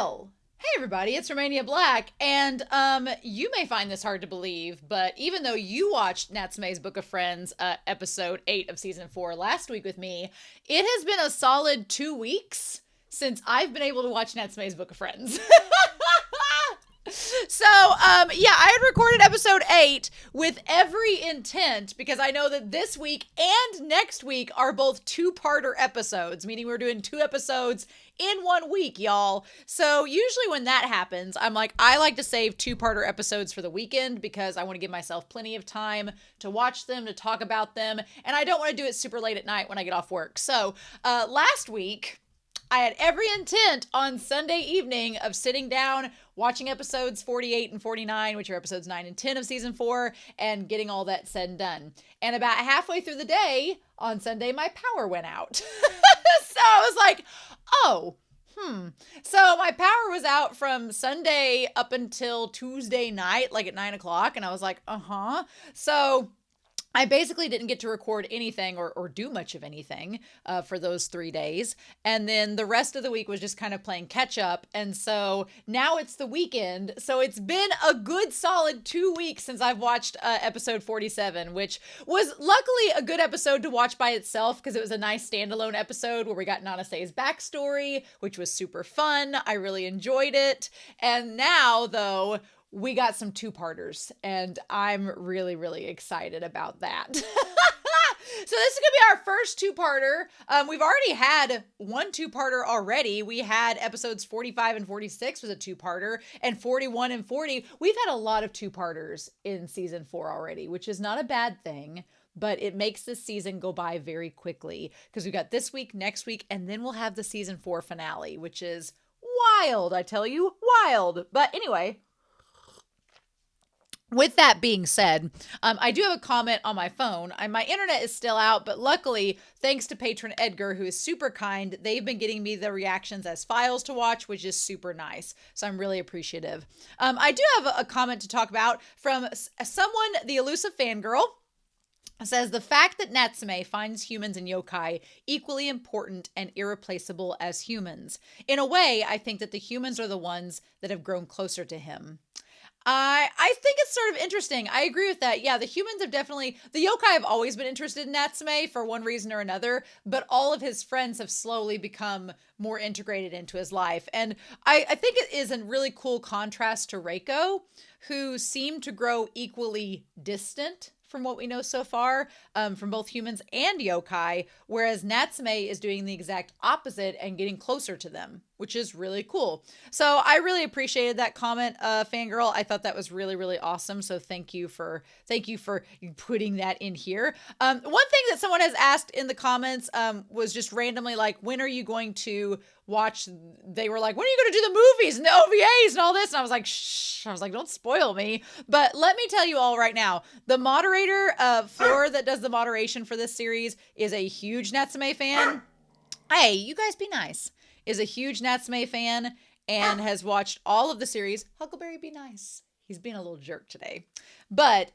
Well, hey everybody, it's Romania Black, and you may find this hard to believe, but even though you watched Natsume's Book of Friends, episode 8 of season 4 last week with me, it has been a solid 2 weeks since I've been able to watch Natsume's Book of Friends. So, yeah, I had recorded episode 8 with every intent because I know that this week and next week are both two-parter episodes, meaning we're doing 2 episodes in 1 week, y'all. So usually when that happens, I'm like, I like to save 2-parter episodes for the weekend because I want to give myself plenty of time to watch them, to talk about them, and I don't want to do it super late at night when I get off work. So, last week, I had every intent on Sunday evening of sitting down, watching episodes 48 and 49, which are episodes 9 and 10 of season 4, and getting all that said and done. And about halfway through the day on Sunday, my power went out. So I was like, So my power was out from Sunday up until Tuesday night, like at 9 o'clock. And I was like, So I basically didn't get to record anything or do much of anything for those 3 days. And then the rest of the week was just kind of playing catch up. And so now it's the weekend. So it's been a good solid 2 weeks since I've watched episode 47, which was luckily a good episode to watch by itself because it was a nice standalone episode where we got Nanase's backstory, which was super fun. I really enjoyed it. And now, though, we got some 2-parters, and I'm really, really excited about that. So this is going to be our first 2-parter. We've already had 1 2-parter already. We had episodes 45 and 46 was a 2-parter, and 41 and 40. We've had a lot of 2-parters in season 4 already, which is not a bad thing, but it makes this season go by very quickly because we got this week, next week, and then we'll have the season 4 finale, which is wild, I tell you, wild. But anyway, with that being said, I do have a comment on my phone. My internet is still out, but luckily, thanks to patron Edgar, who is super kind, they've been getting me the reactions as files to watch, which is super nice. So I'm really appreciative. I do have a comment to talk about from someone, the elusive fangirl. Says the fact that Natsume finds humans and yokai equally important and irreplaceable as humans. In a way, I think that the humans are the ones that have grown closer to him. I think it's sort of interesting. I agree with that. Yeah, the humans have definitely, the yokai have always been interested in Natsume for one reason or another, but all of his friends have slowly become more integrated into his life. And I think it is a really cool contrast to Reiko, who seemed to grow equally distant from what we know so far, from both humans and yokai, whereas Natsume is doing the exact opposite and getting closer to them, which is really cool. So I really appreciated that comment, fangirl. I thought that was really, really awesome. So thank you for putting that in here. One thing that someone has asked in the comments was just randomly like, when are you going to watch? They were like, when are you going to do the movies and the OVAs and all this? And I was like, shh. I was like, don't spoil me. But let me tell you all right now, the moderator, Floor, that does the moderation for this series is a huge Natsume fan. Hey, you guys be nice. Is a huge Natsume fan and has watched all of the series. Huckleberry, be nice. He's being a little jerk today. But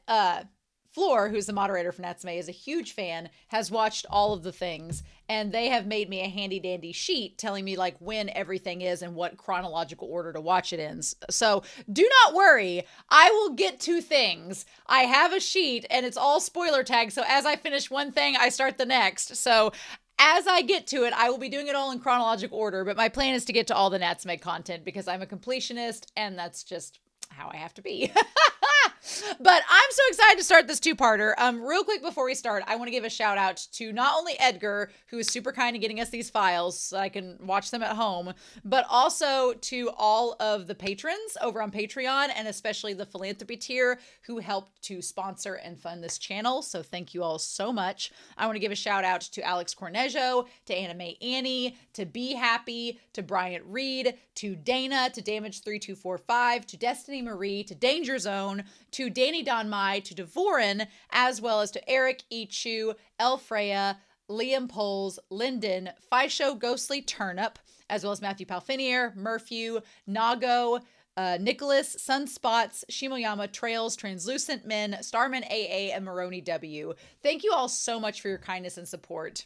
Floor, who's the moderator for Natsume, is a huge fan, has watched all of the things, and they have made me a handy dandy sheet telling me like when everything is and what chronological order to watch it in. So do not worry, I will get to things. I have a sheet and it's all spoiler tags, so as I finish one thing, I start the next. So as I get to it, I will be doing it all in chronological order, but my plan is to get to all the Natsume content because I'm a completionist and that's just how I have to be. But I'm so excited to start this 2-parter. Real quick before we start, I want to give a shout out to not only Edgar, who is super kind in getting us these files so I can watch them at home, but also to all of the patrons over on Patreon and especially the philanthropy tier who helped to sponsor and fund this channel. So thank you all so much. I want to give a shout out to Alex Cornejo, to Anime Annie, to Be Happy, to Bryant Reed, to Dana, to Damage3245, to Destiny Marie, to Danger Zone, to Danny Don Mai, to Devorin, as well as to Eric Ichu, Elfreya, Liam Poles, Lyndon, Fisho Ghostly Turnip, as well as Matthew Palfinier, Murphew, Nago, Nicholas, Sunspots, Shimoyama, Trails, Translucent Men, Starman AA, and Maroni W. Thank you all so much for your kindness and support.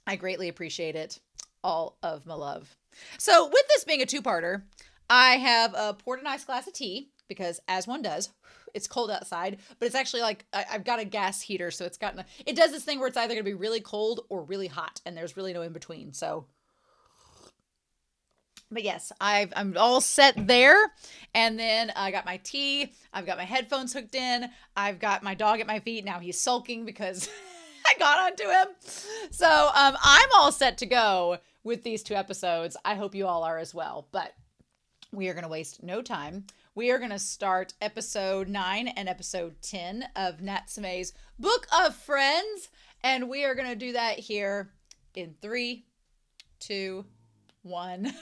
I greatly appreciate it. All of my love. So with this being a 2-parter, I have poured a nice glass of tea because, as one does, it's cold outside, but it's actually like I've got a gas heater, so it's gotten it does this thing where it's either going to be really cold or really hot, and there's really no in between. So, but yes, I'm all set there, and then I got my tea. I've got my headphones hooked in. I've got my dog at my feet. Now he's sulking because I got onto him. So I'm all set to go with these 2 episodes. I hope you all are as well. But we are going to waste no time. We are going to start episode 9 and episode 10 of Natsume's Book of Friends. And we are going to do that here in 3, 2, 1.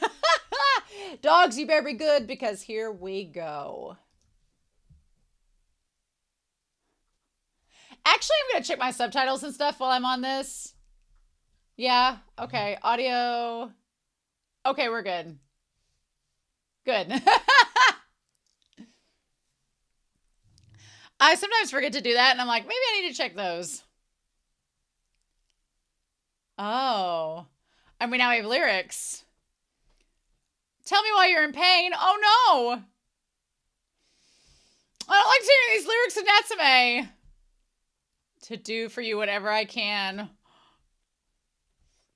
Dogs, you better be good because here we go. Actually, I'm going to check my subtitles and stuff while I'm on this. Yeah. Okay. Audio. Okay, we're good. Good. I sometimes forget to do that, and I'm like, maybe I need to check those. Oh. And we now have lyrics. Tell me why you're in pain. Oh, no. I don't like hearing these lyrics of Natsume. To do for you whatever I can.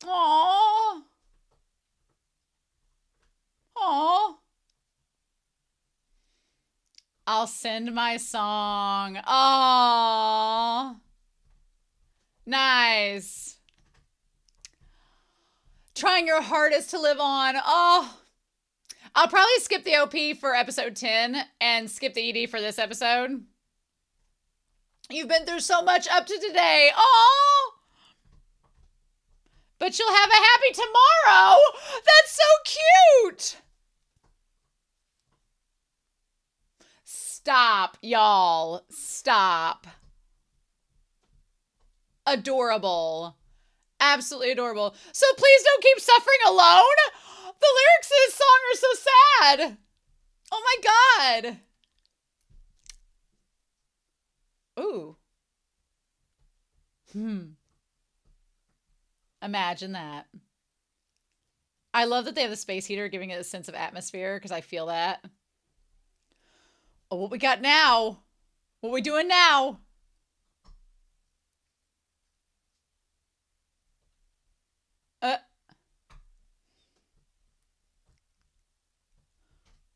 Aww. Aww. I'll send my song. Aww. Nice. Trying your hardest to live on. Oh. I'll probably skip the OP for episode 10 and skip the ED for this episode. You've been through so much up to today. Oh. But you'll have a happy tomorrow. That's so cute. Stop, y'all. Stop. Adorable. Absolutely adorable. So please don't keep suffering alone. The lyrics of this song are so sad. Oh my God. Ooh. Imagine that. I love that they have the space heater giving it a sense of atmosphere because I feel that. Oh, what we got now? What we doing now?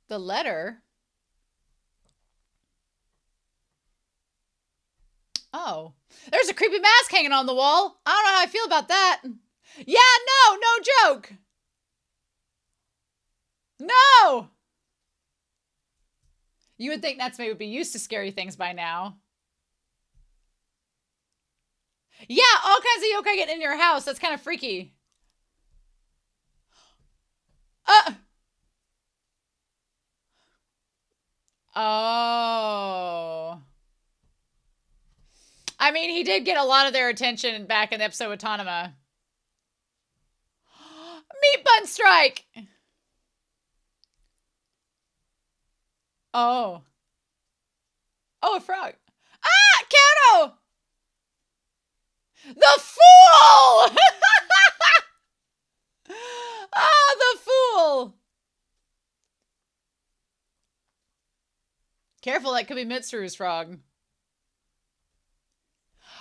The letter? Oh. There's a creepy mask hanging on the wall. I don't know how I feel about that. Yeah, no joke. No! You would think Natsume would be used to scary things by now. Yeah, all kinds of yokai getting in your house. That's kind of freaky. Oh. I mean, he did get a lot of their attention back in the episode with Tanuma. Meat bun strike! Oh. Oh, a frog. Ah! Kato! The fool! Ah, the fool! Careful, that could be Mitsuru's frog.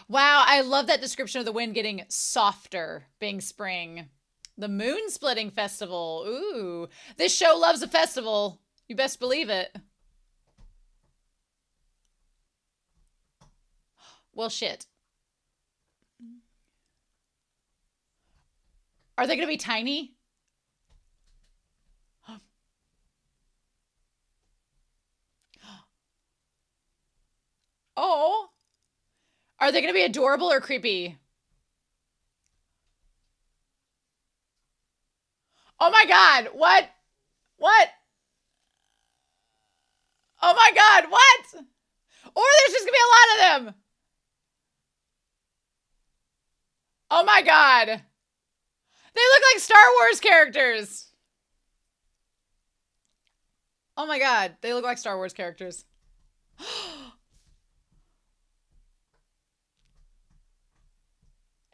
Wow, I love that description of the wind getting softer, being spring. The Moon Splitting Festival. Ooh, this show loves a festival. You best believe it. Well, shit. Are they going to be tiny? Oh. Are they going to be adorable or creepy? Oh my God. What? What? Oh my God. What? Or there's just going to be a lot of them. Oh my God. They look like Star Wars characters. Oh my God. They look like Star Wars characters.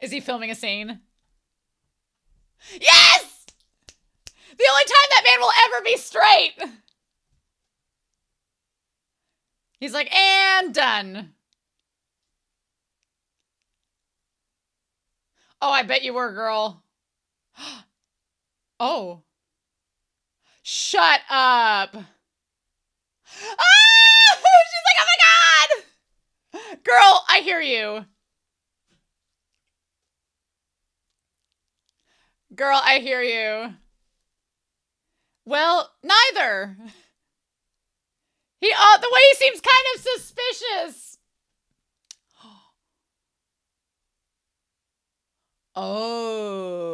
Is he filming a scene? Yes! The only time that man will ever be straight. He's like, and done. Oh, I bet you were, girl. Oh. Shut up. Ah! She's like, oh my God. Girl, I hear you. Girl, I hear you. Well, neither. The way he seems kind of suspicious. Oh.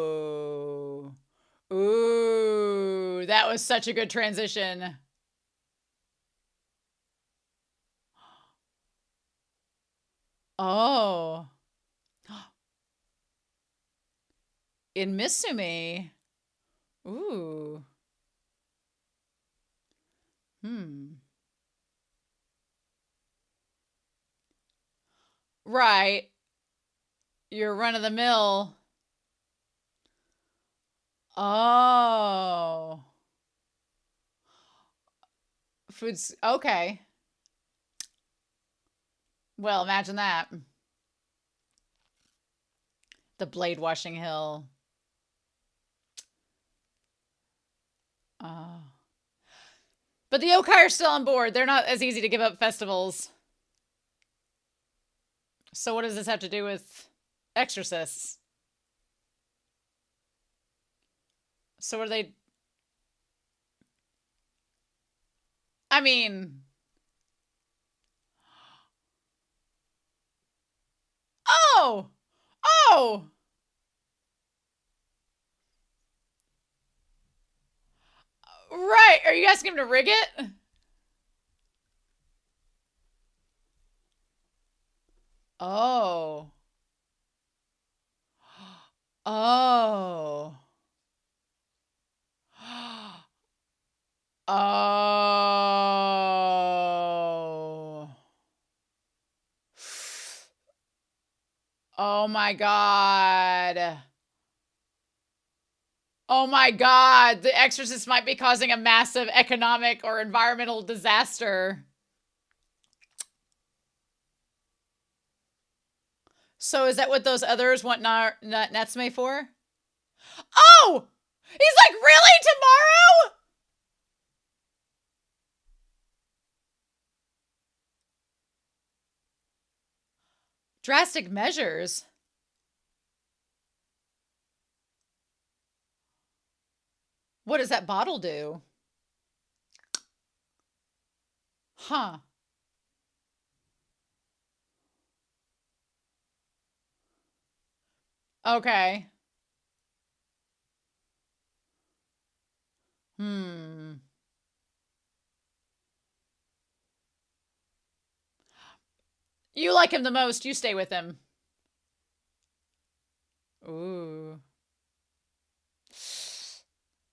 Ooh, that was such a good transition. Oh. In Mitsumi. Ooh. Right. You're run of the mill. Oh. Food's okay. Well, imagine that. The blade washing hill. Oh. But the yokai are still on board. They're not as easy to give up festivals. So what does this have to do with exorcists? So what are they? I mean... Oh! Oh! Right. Are you asking him to rig it? Oh. Oh. Oh. Oh my God. Oh my God. The Exorcist might be causing a massive economic or environmental disaster. So is that what those others want Natsume for? Oh! He's like, really? Tomorrow? Drastic measures? What does that bottle do? Huh. Okay. You like him the most. You stay with him. Ooh.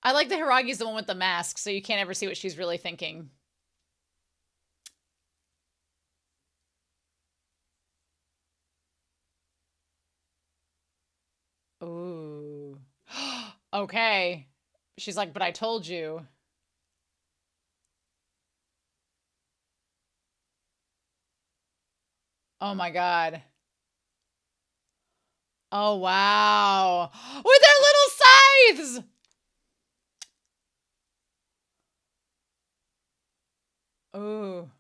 I like the Hiragi's the one with the mask, so you can't ever see what she's really thinking. Ooh. Okay. She's like, but I told you. Oh my God. Oh, wow. With their little scythes. Ooh.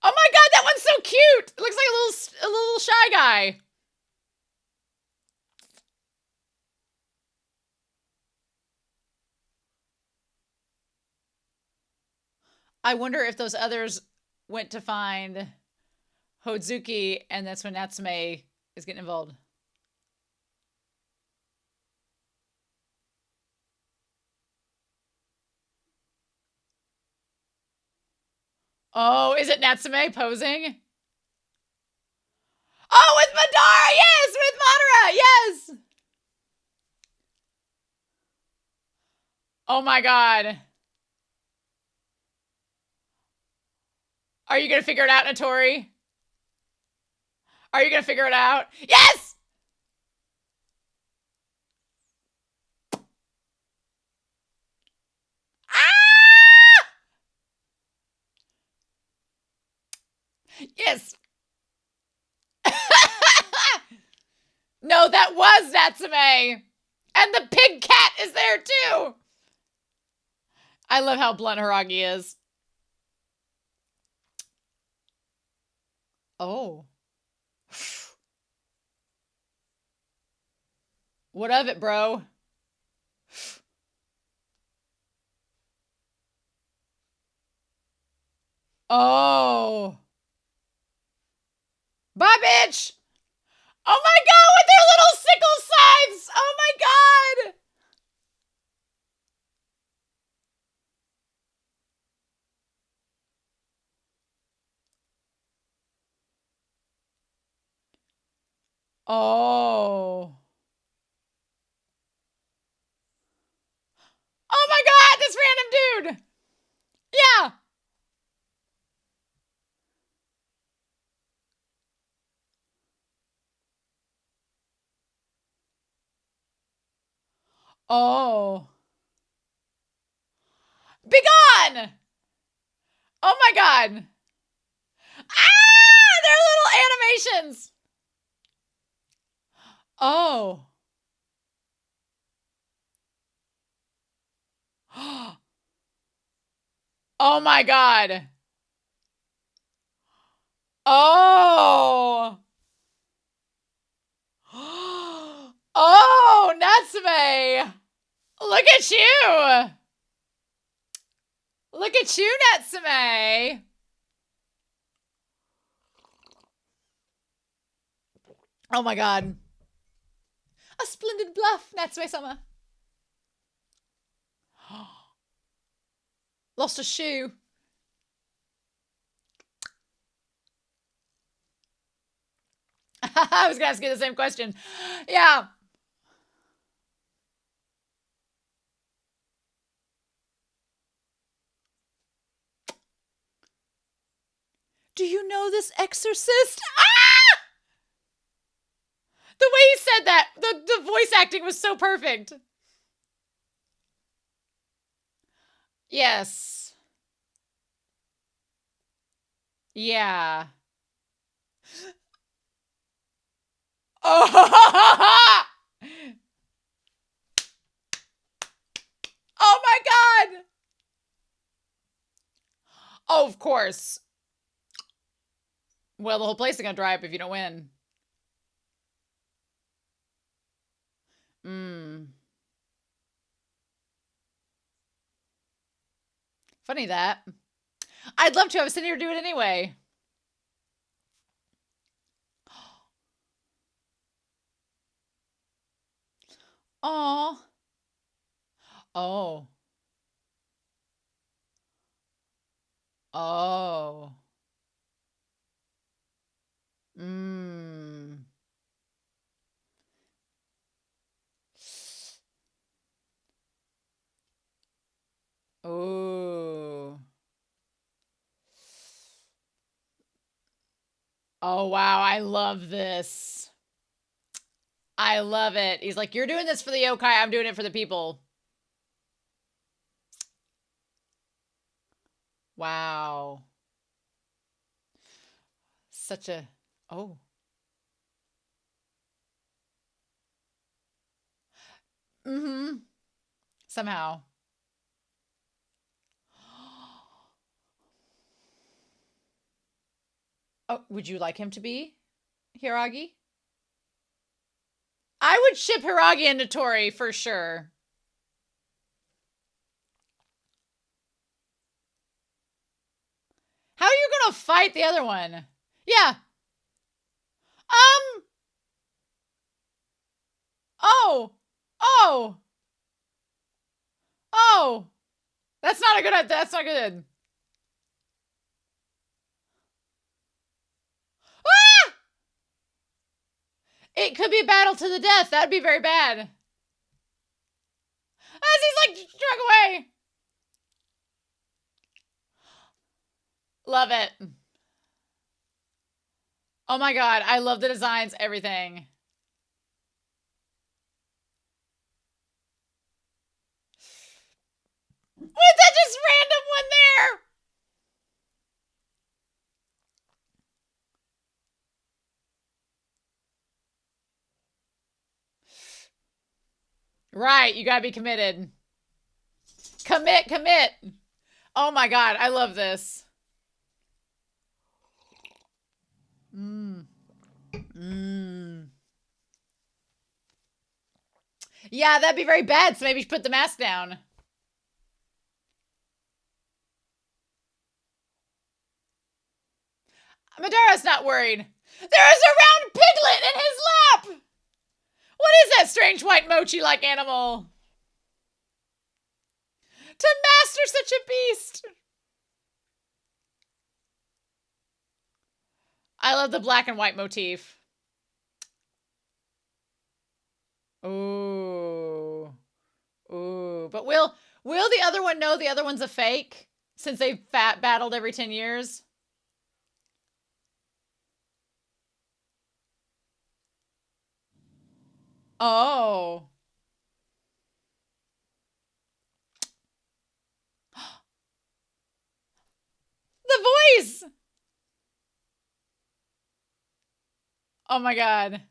Oh my God, that one's so cute. It looks like a little shy guy. I wonder if those others went to find Hodzuki, and that's when Natsume is getting involved. Oh, is it Natsume posing? Oh, with Madara! Yes! With Madara! Yes! Oh my God. Are you going to figure it out, Natori? Are you going to figure it out? Yes! Yes. No, that was Natsume. And the pig cat is there too. I love how blunt Hiragi is. Oh. What of it, bro? Oh. Bye, bitch. Oh my god, with their little sickle scythes. Oh my god. Oh. Oh my god, this random dude. Yeah. Oh. Be gone. Oh my god. Ah, they're little animations. Oh. Oh my god. Oh. Oh, Natsume. Look at you. Look at you, Natsume. Oh my god. A splendid bluff, Natsume-sama. Lost a shoe. I was gonna ask you the same question. Yeah. Do you know this exorcist? Ah! The way he said that, the voice acting was so perfect. Yes. Yeah. Oh! Oh my god! Oh, of course. Well, the whole place is gonna dry up if you don't win. Funny that. I'd love to. I was sitting here to do it anyway. Aw. Oh. Oh. Mmm. Ooh. Oh, wow. I love this. I love it. He's like, you're doing this for the yokai. I'm doing it for the people. Wow. Such a... Oh. Mm-hmm. Somehow. Oh, would you like him to be Hiragi? I would ship Hiragi and Natori for sure. How are you gonna fight the other one? Yeah. Oh. Oh. Oh. That's not a good... That's not good. Ah! It could be a battle to the death. That'd be very bad. As he's like struck away. Love it. Oh my god. I love the designs, everything. What? That just random one there. Right, you gotta be committed. Commit, commit. Oh my god, I love this. Mmm. Mmm. Yeah, that'd be very bad, so maybe you should put the mask down. Madara's not worried. There is a round piglet in his lap! What is that strange white mochi-like animal? To master such a beast! I love the black and white motif. Ooh. Ooh. But will the other one know the other one's a fake? Since they've battled every 10 years? Oh. The voice! Oh my god.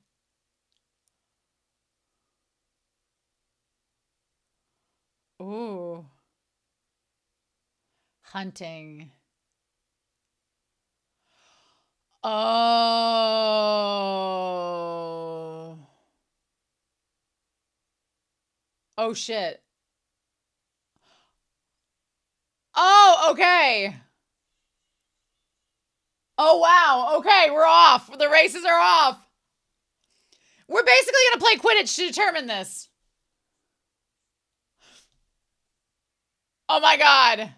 Ooh. Hunting. Oh. Oh shit. Oh, okay. Oh wow. Okay, we're off. The races are off. We're basically gonna play Quidditch to determine this. Oh my god.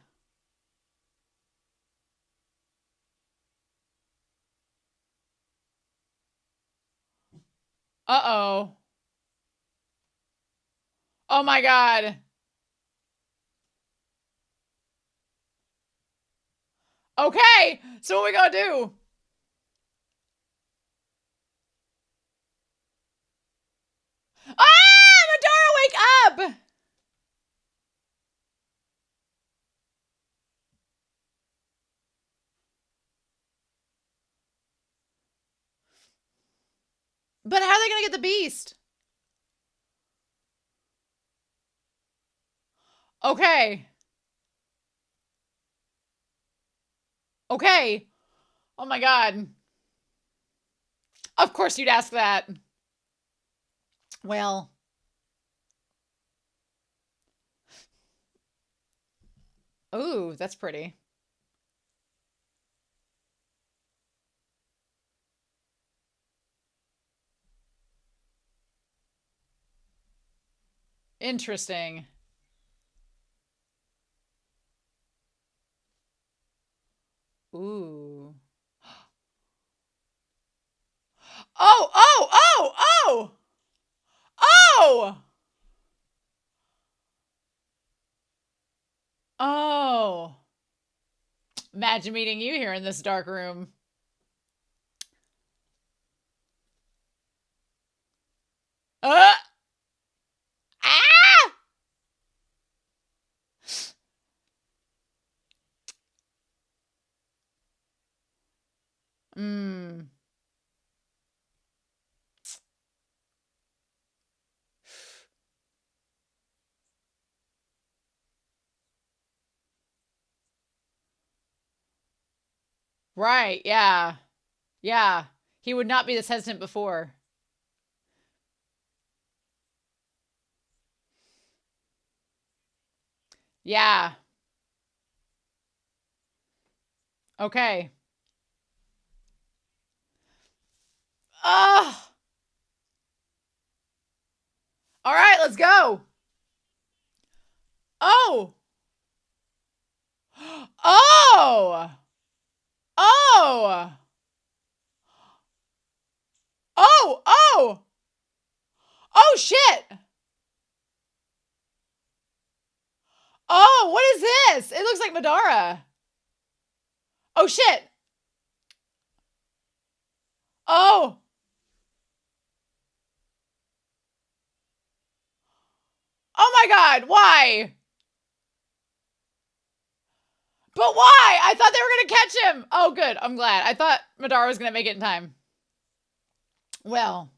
Uh-oh. Oh my god. Okay, so what we gonna do? Ah! Madara, wake up! But how are they gonna get the beast? Okay. Okay. Oh my god. Of course you'd ask that. Well. Ooh, that's pretty. Interesting. Ooh. Oh, oh, oh, oh! Oh! Oh. Imagine meeting you here in this dark room. Ah! Mmm. Right, yeah. Yeah. He would not be this hesitant before. Yeah. Okay. Oh! All right, let's go. Oh! Oh! Oh! Oh! Oh! Oh, shit! Oh, what is this? It looks like Madara. Oh, shit. Oh. Oh my god, why? But why? I thought they were gonna catch him. Oh, good. I'm glad. I thought Madara was gonna make it in time. Well.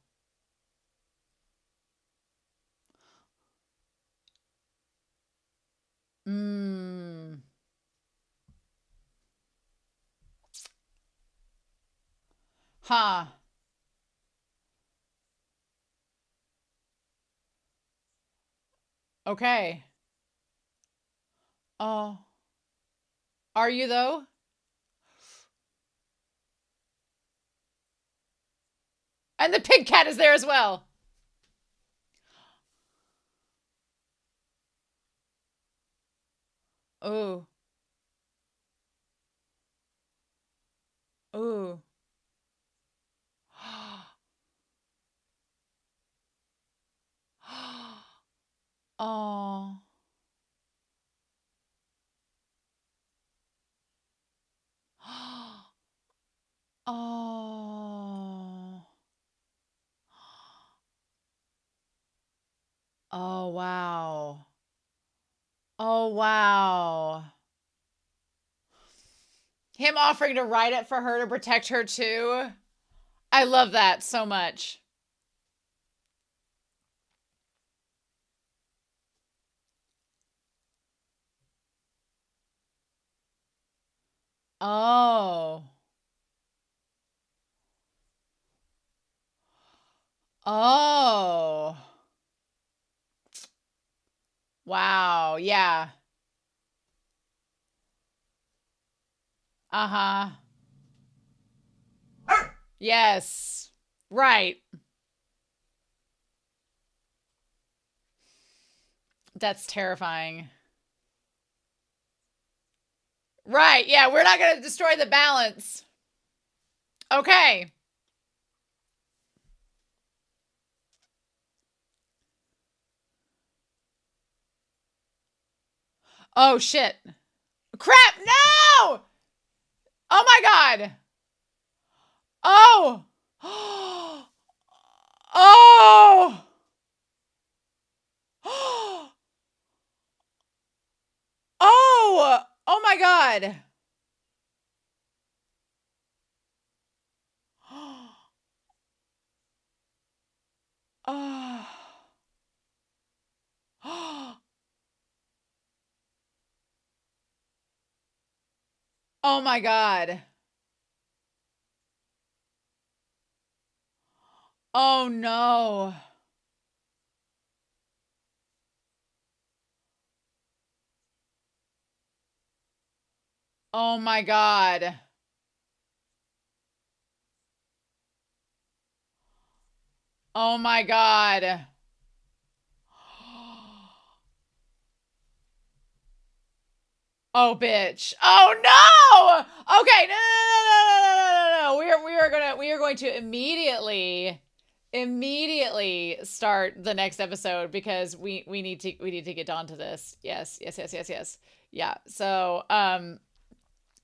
Huh. Okay. Oh. Are you though? And the pig cat is there as well. Ooh. Ooh. Oh. Oh. Oh, wow. Oh, wow. Him offering to write it for her to protect her too. I love that so much. Oh. Oh. Wow. Yeah. Uh-huh. Yes. Right. That's terrifying. Right. Yeah, we're not going to destroy the balance. Okay. Oh, shit. Crap. No! Oh, my God. Oh. Oh. Oh. Oh, my God. Oh. Oh, my God. Oh, no. Oh, my God. Oh, my God. Oh, bitch. Oh, no. Okay. No, no, no, no, no, no, no. We are going to immediately start the next episode because we need to get on to this. Yes, yes, yes, yes, yes. Yeah. So,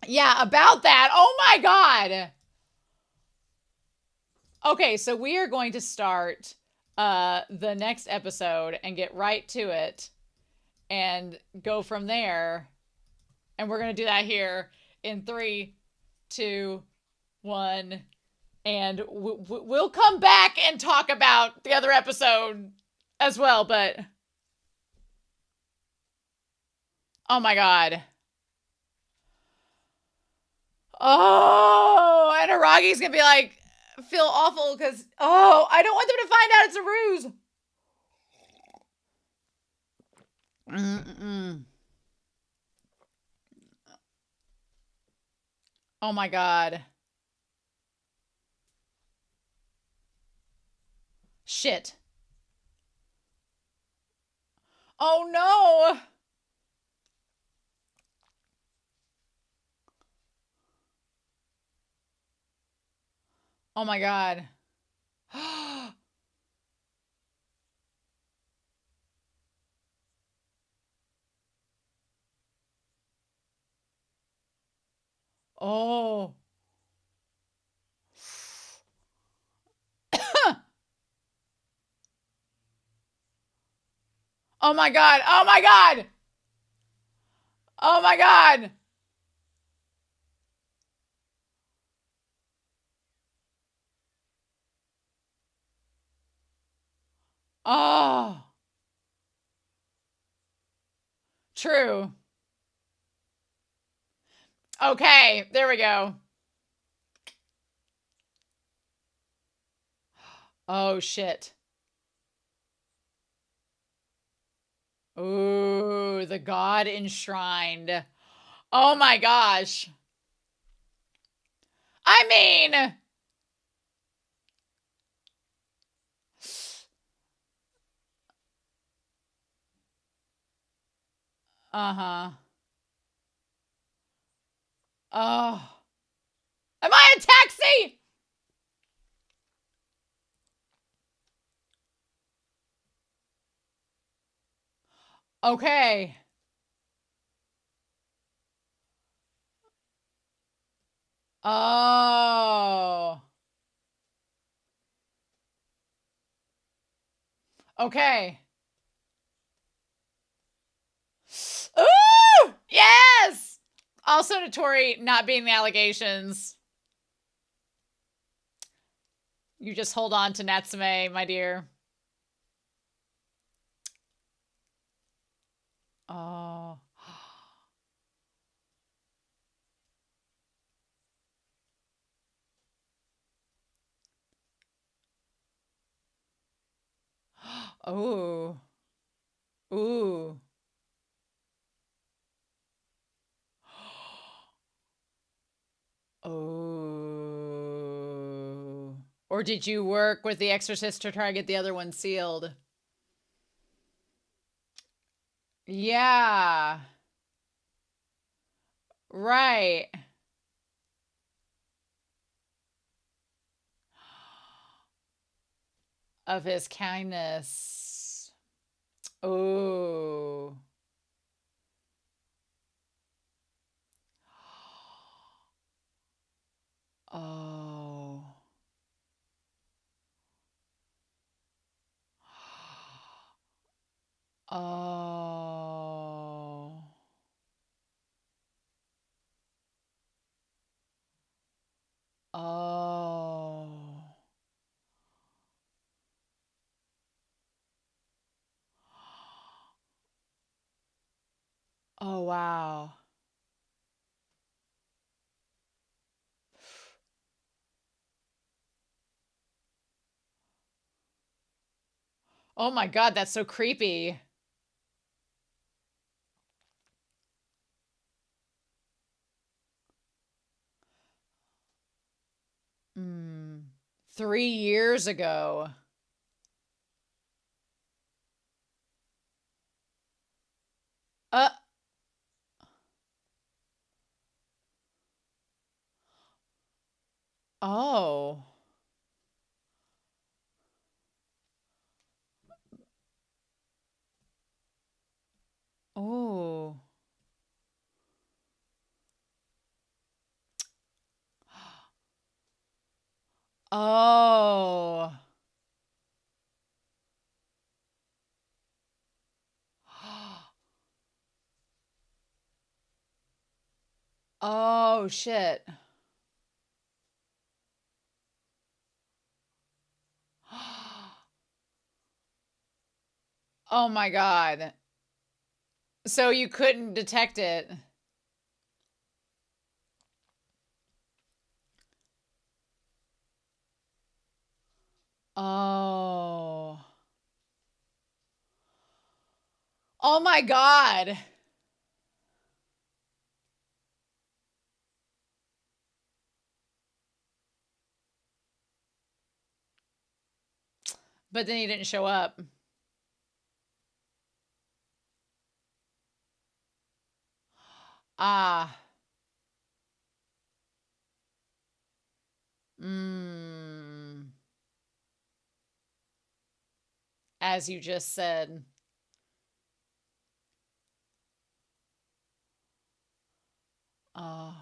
yeah, about that. Oh my God. Okay, so we are going to start the next episode and get right to it and go from there. And we're going to do that here in 3, 2, 1. And we'll come back and talk about the other episode as well. But oh my God. Oh, and Aragi's going to be like, feel awful because, oh, I don't want them to find out it's a ruse. Mm-mm. Oh my God. Shit. Oh no. Oh my God. Oh. Oh my God. Oh my God. Oh my God. Oh. True. Okay, there we go. Oh, shit. Ooh, the god enshrined. Oh my gosh. I mean, uh-huh. Oh. Am I a taxi? Okay. Oh. Okay. Ooh! Yes! Also Natori not being the allegations. You just hold on to Natsume, my dear. Oh. Oh. Ooh. Oh. Or did you work with the exorcist to try to get the other one sealed? Yeah. Right. Of his kindness. Oh. Oh. Oh. Oh. Oh, wow. Oh my God, that's so creepy. Mm. 3 years ago. Uh, oh. Oh. Oh. Oh, shit. Oh my God. So you couldn't detect it. Oh. Oh my God. But then he didn't show up. Ah. Mm. As you just said. Oh.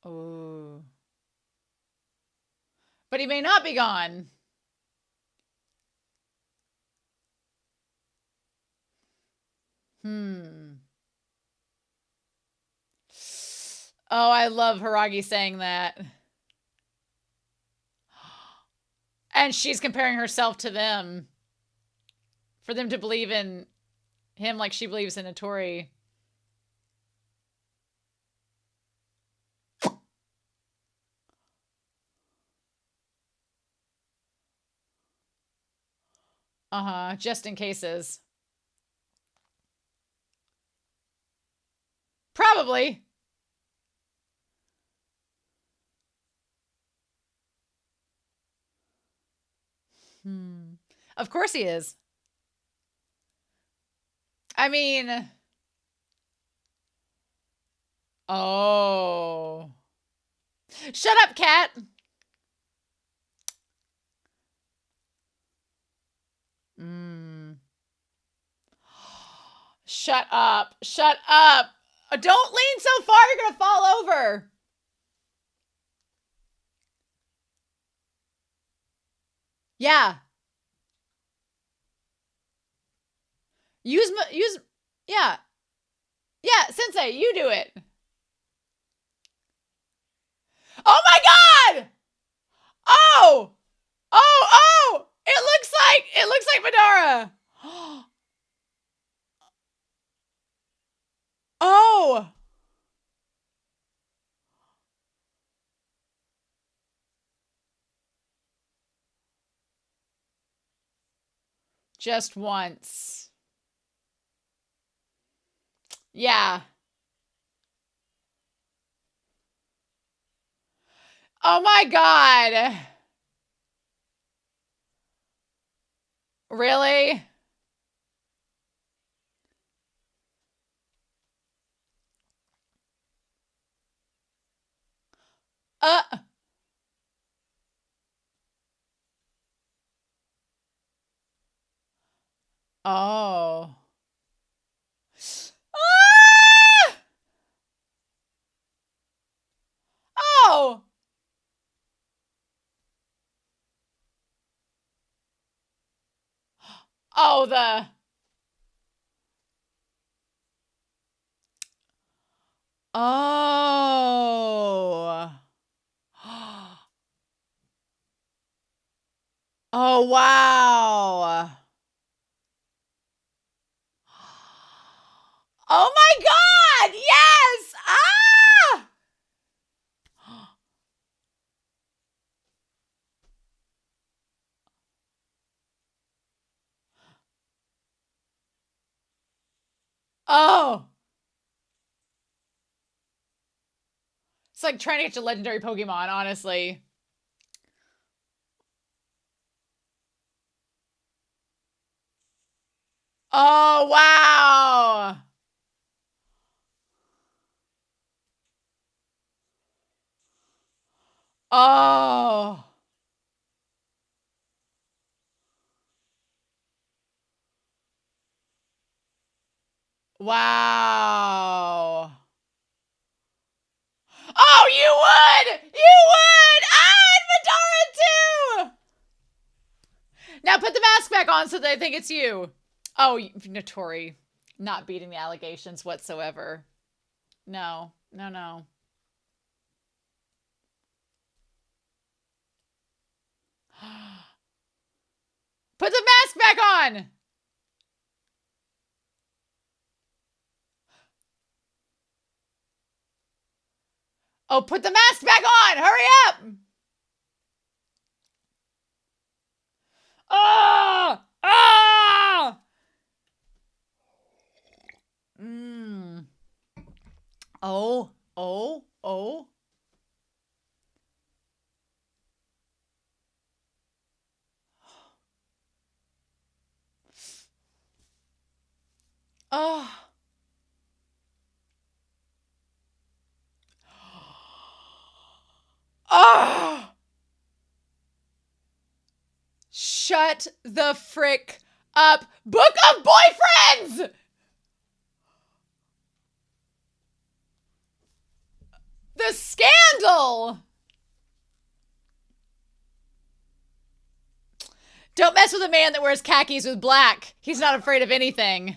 Oh. But he may not be gone. Hmm. Oh, I love Haragi saying that. And she's comparing herself to them. For them to believe in him like she believes in Natori. Uh-huh. Just in cases. Probably. Hmm. Of course he is. I mean, oh. Shut up, cat. Mm. Shut up. Shut up. Don't lean so far, you're going to fall over. Yeah. Use, yeah. Yeah, Sensei, you do it. Oh my god! Oh! Oh, oh! It looks like Madara. Oh! Just once. Yeah. Oh my god. Really? Uh. Oh. Ah! Oh. Oh, the. Oh. Oh, wow. Oh my god! Yes! Ah! Oh. It's like trying to get a legendary Pokemon, honestly. Oh, wow. Oh. Wow. Oh, you would! You would! Ah, and Madara too! Now put the mask back on so they think it's you. Oh, Natori. Not beating the allegations whatsoever. No. No, no. Put the mask back on! Oh, put the mask back on! Hurry up! Ah! Ah! Mmm. Oh, oh, oh. Oh. Oh. Shut the frick up. Book of Boyfriends! The scandal! Don't mess with a man that wears khakis with black. He's not afraid of anything.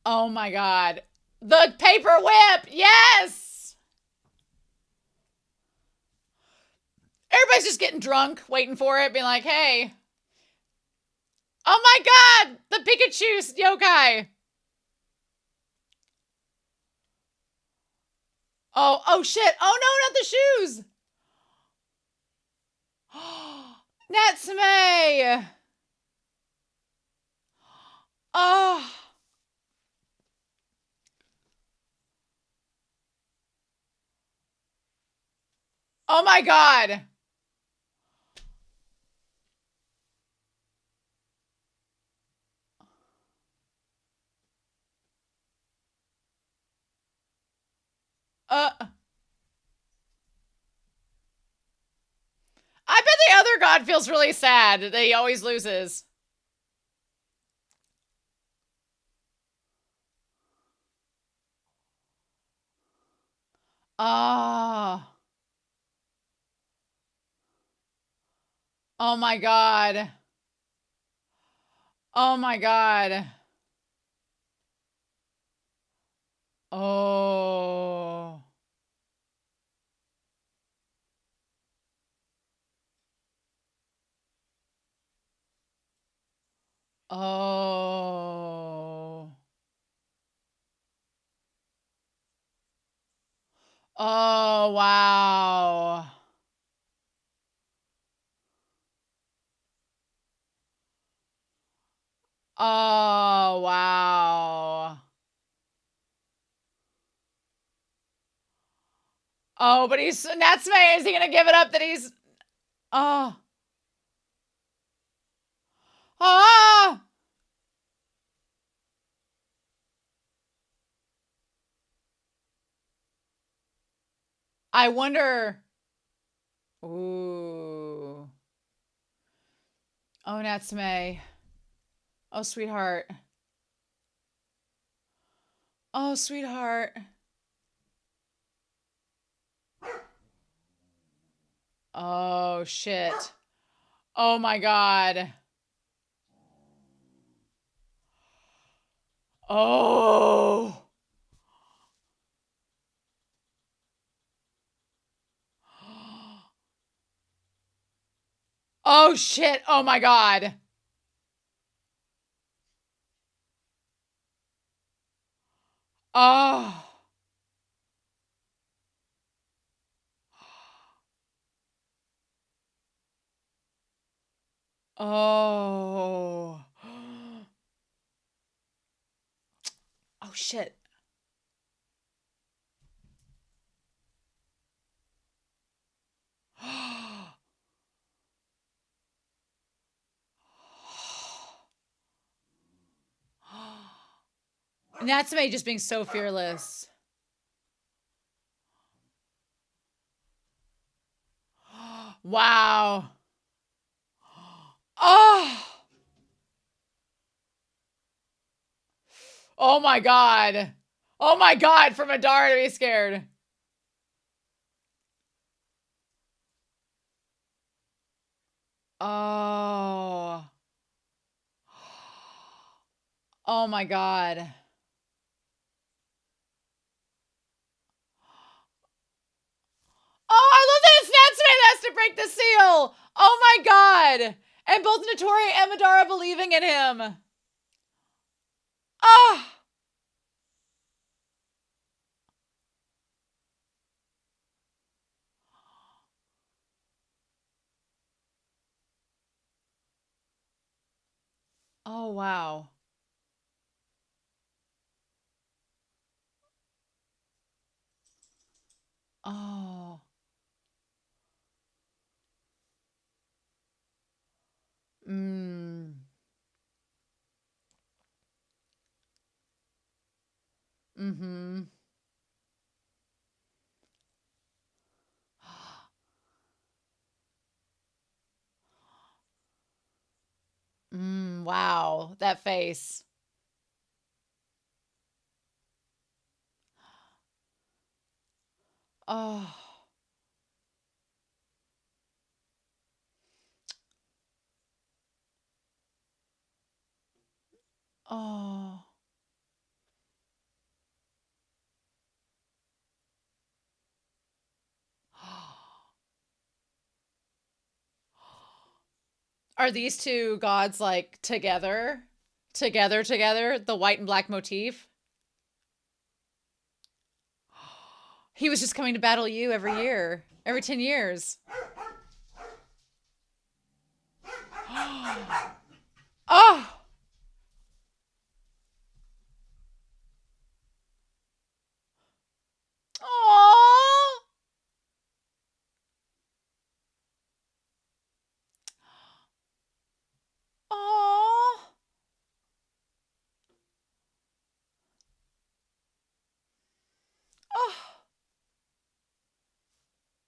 Oh my god. The paper whip! Yes! Everybody's just getting drunk, waiting for it, being like, hey. Oh my god! The Pikachu yokai! Oh shit. Oh no, not the shoes. Natsume. Oh. Oh my god. I bet the other god feels really sad that he always loses. Oh. Oh my god. Oh my god. Oh. Oh. Oh, wow. Oh, wow. Oh, but he's Natsume. Is he gonna give it up that he's? Oh. Ah. I wonder. Ooh. Oh, Natsume. Oh, sweetheart. Oh, sweetheart. Oh, shit. Oh my god. Oh. Oh shit. Oh my god. Oh. Oh. Oh shit. Natsume just being so fearless. Wow. Oh. Oh my god. Oh my god, for Madara to be scared. Oh. Oh my god. Oh, I love that it's Natsume that has to break the seal. Oh my god. And both Natori and Madara believing in him. Oh. Oh, wow. Oh. Mm. Mm-hmm. Wow. That face. Oh. Oh. Are these two gods like together? Together? The white and black motif? He was just coming to battle you every year, every 10 years. Oh. Oh. Oh. Oh.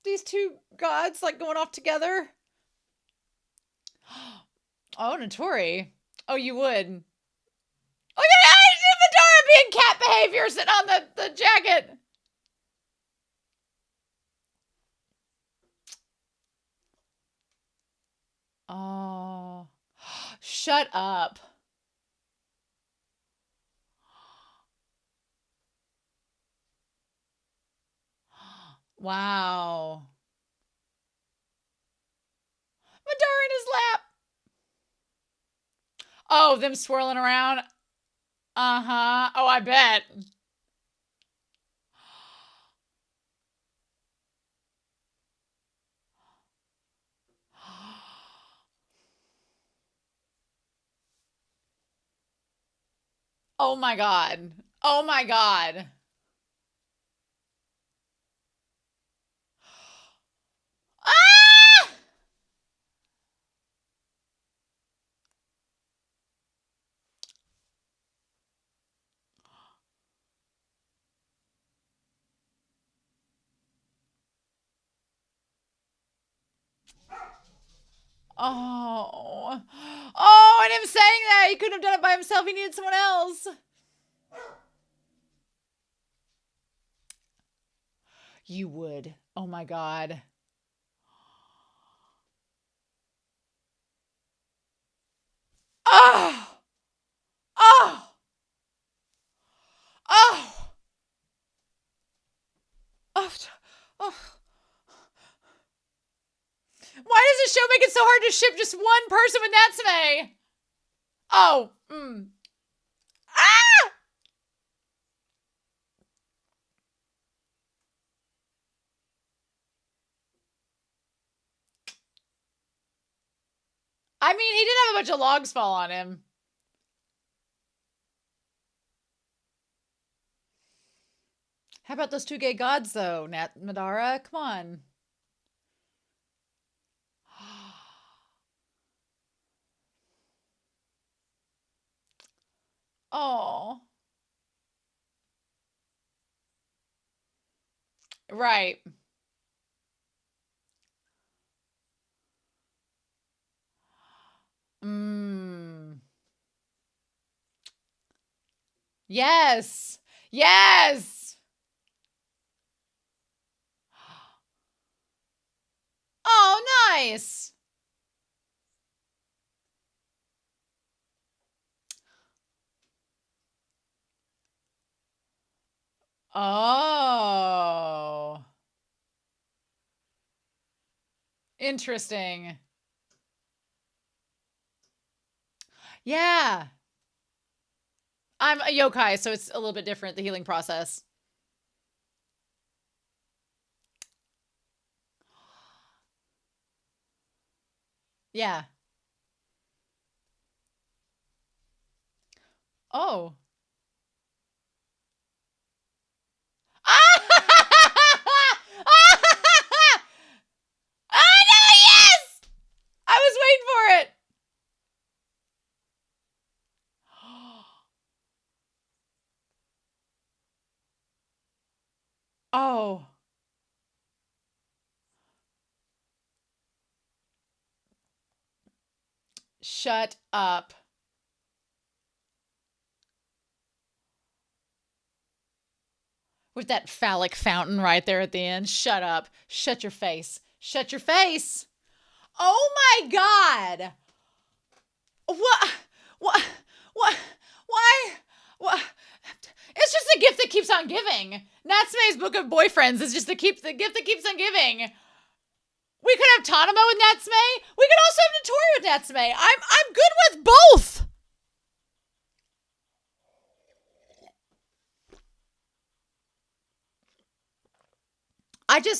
These two gods like going off together. Oh, Natori. Oh, you would. Look at Madara being cat behavior sitting on the jacket. Oh. Shut up. Wow. Madara in his lap. Oh, them swirling around. Uh-huh. Oh, I bet. Oh my god. Oh my god. Ah! Oh. Oh, and him saying that he couldn't have done it by himself. He needed someone else. You would. Oh my god. Oh. Oh. Oh. Oh. Oh. Why does the show make it so hard to ship just one person with Natsume? Oh. Ah! I mean, he did have a bunch of logs fall on him. How about those two gay gods, though, Madara? Come on. Oh. Right. Yes. Yes. Oh, nice. Oh. Interesting. Yeah. I'm a yokai, so it's a little bit different, the healing process. Yeah. Oh. Ah, no, yes! I was waiting for it. Oh. Shut up. With that phallic fountain right there at the end. Shut up. Shut your face. Shut your face. Oh my god. What? What? What? Why? What? It's just the gift that keeps on giving. Natsume's Book of Boyfriends is just the gift that keeps on giving. We could have Tanuma with Natsume. We could also have Natori with Natsume. I'm good with both.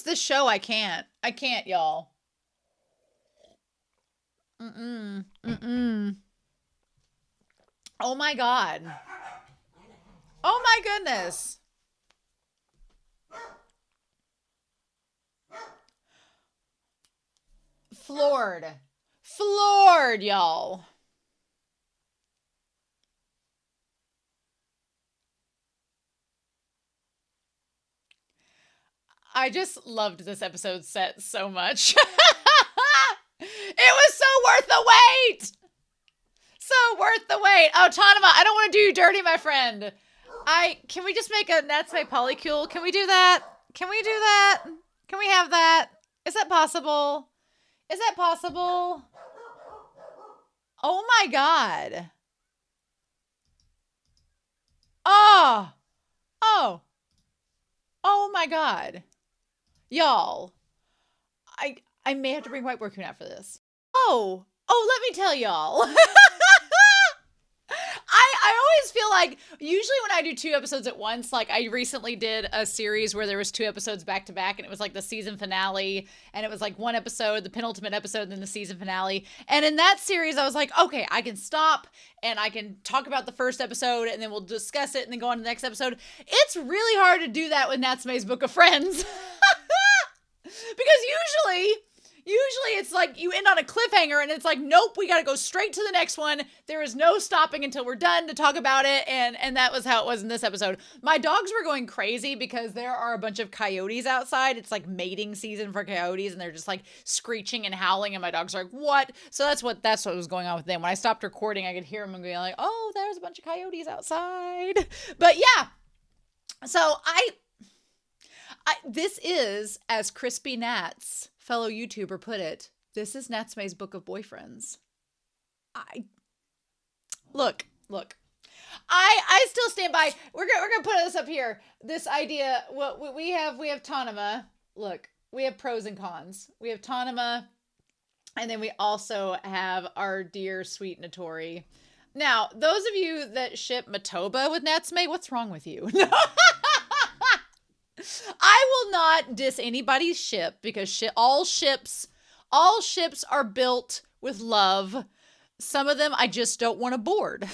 This show, I can't. I can't, y'all. Mm-mm. Mm-mm. Oh my God. Oh my goodness. Floored. Floored, y'all. I just loved this episode set so much. It was so worth the wait. So worth the wait. Oh, Tanuma, I don't want to do you dirty, my friend. Can we just make a Natsume polycule? Can we do that? Can we do that? Can we have that? Is that possible? Is that possible? Oh my God. Oh. Oh. Oh my God. Y'all. I may have to bring White Raccoon out for this. Oh. Oh, let me tell y'all. I always feel like usually when I do 2 episodes at once, like I recently did a series where there was 2 episodes back to back and it was like the season finale and it was like 1 episode, the penultimate episode, and then the season finale. And in that series, I was like, okay, I can stop and I can talk about the first episode and then we'll discuss it and then go on to the next episode. It's really hard to do that with Natsume's Book of Friends. Because usually it's like you end on a cliffhanger and it's like, nope, we got to go straight to the next one. There is no stopping until we're done to talk about it. And that was how it was in this episode. My dogs were going crazy because there are a bunch of coyotes outside. It's like mating season for coyotes and they're just like screeching and howling. And my dogs are like, what? So that's what was going on with them. When I stopped recording, I could hear them and be like, oh, there's a bunch of coyotes outside. But yeah, so this is, as Crispy Nats, fellow YouTuber, put it, this is Natsume's Book of Boyfriends. Look. I still stand by. We're gonna put this up here. This idea. What we have Tanuma. Look, we have pros and cons. We have Tanuma, and then we also have our dear sweet Natori. Now, those of you that ship Matoba with Natsume, what's wrong with you? I will not diss anybody's ship because all ships are built with love. Some of them I just don't want to board.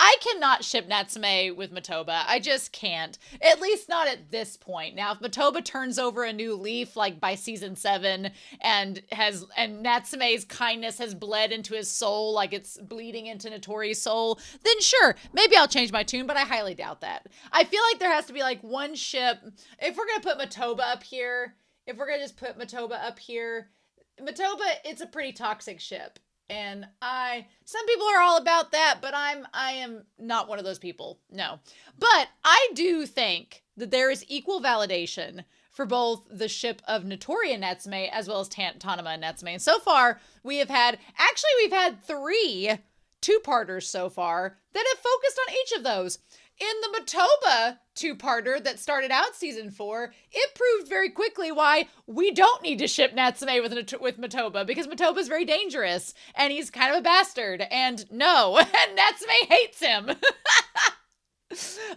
I cannot ship Natsume with Matoba. I just can't. At least not at this point. Now, if Matoba turns over a new leaf, like by season 7, and Natsume's kindness has bled into his soul, like it's bleeding into Natori's soul, then sure, maybe I'll change my tune, but I highly doubt that. I feel like there has to be like one ship. If we're going to put Matoba up here, Matoba, it's a pretty toxic ship. And some people are all about that, but I am not one of those people. No. But I do think that there is equal validation for both the ship of Natori and Natsume as well as Tanuma and Natsume. And so far, we've had 3 two-parters so far that have focused on each of those. In the Matoba two-parter that started out season 4, it proved very quickly why we don't need to ship Natsume with Matoba, because Matoba is very dangerous and he's kind of a bastard. And no, and Natsume hates him. But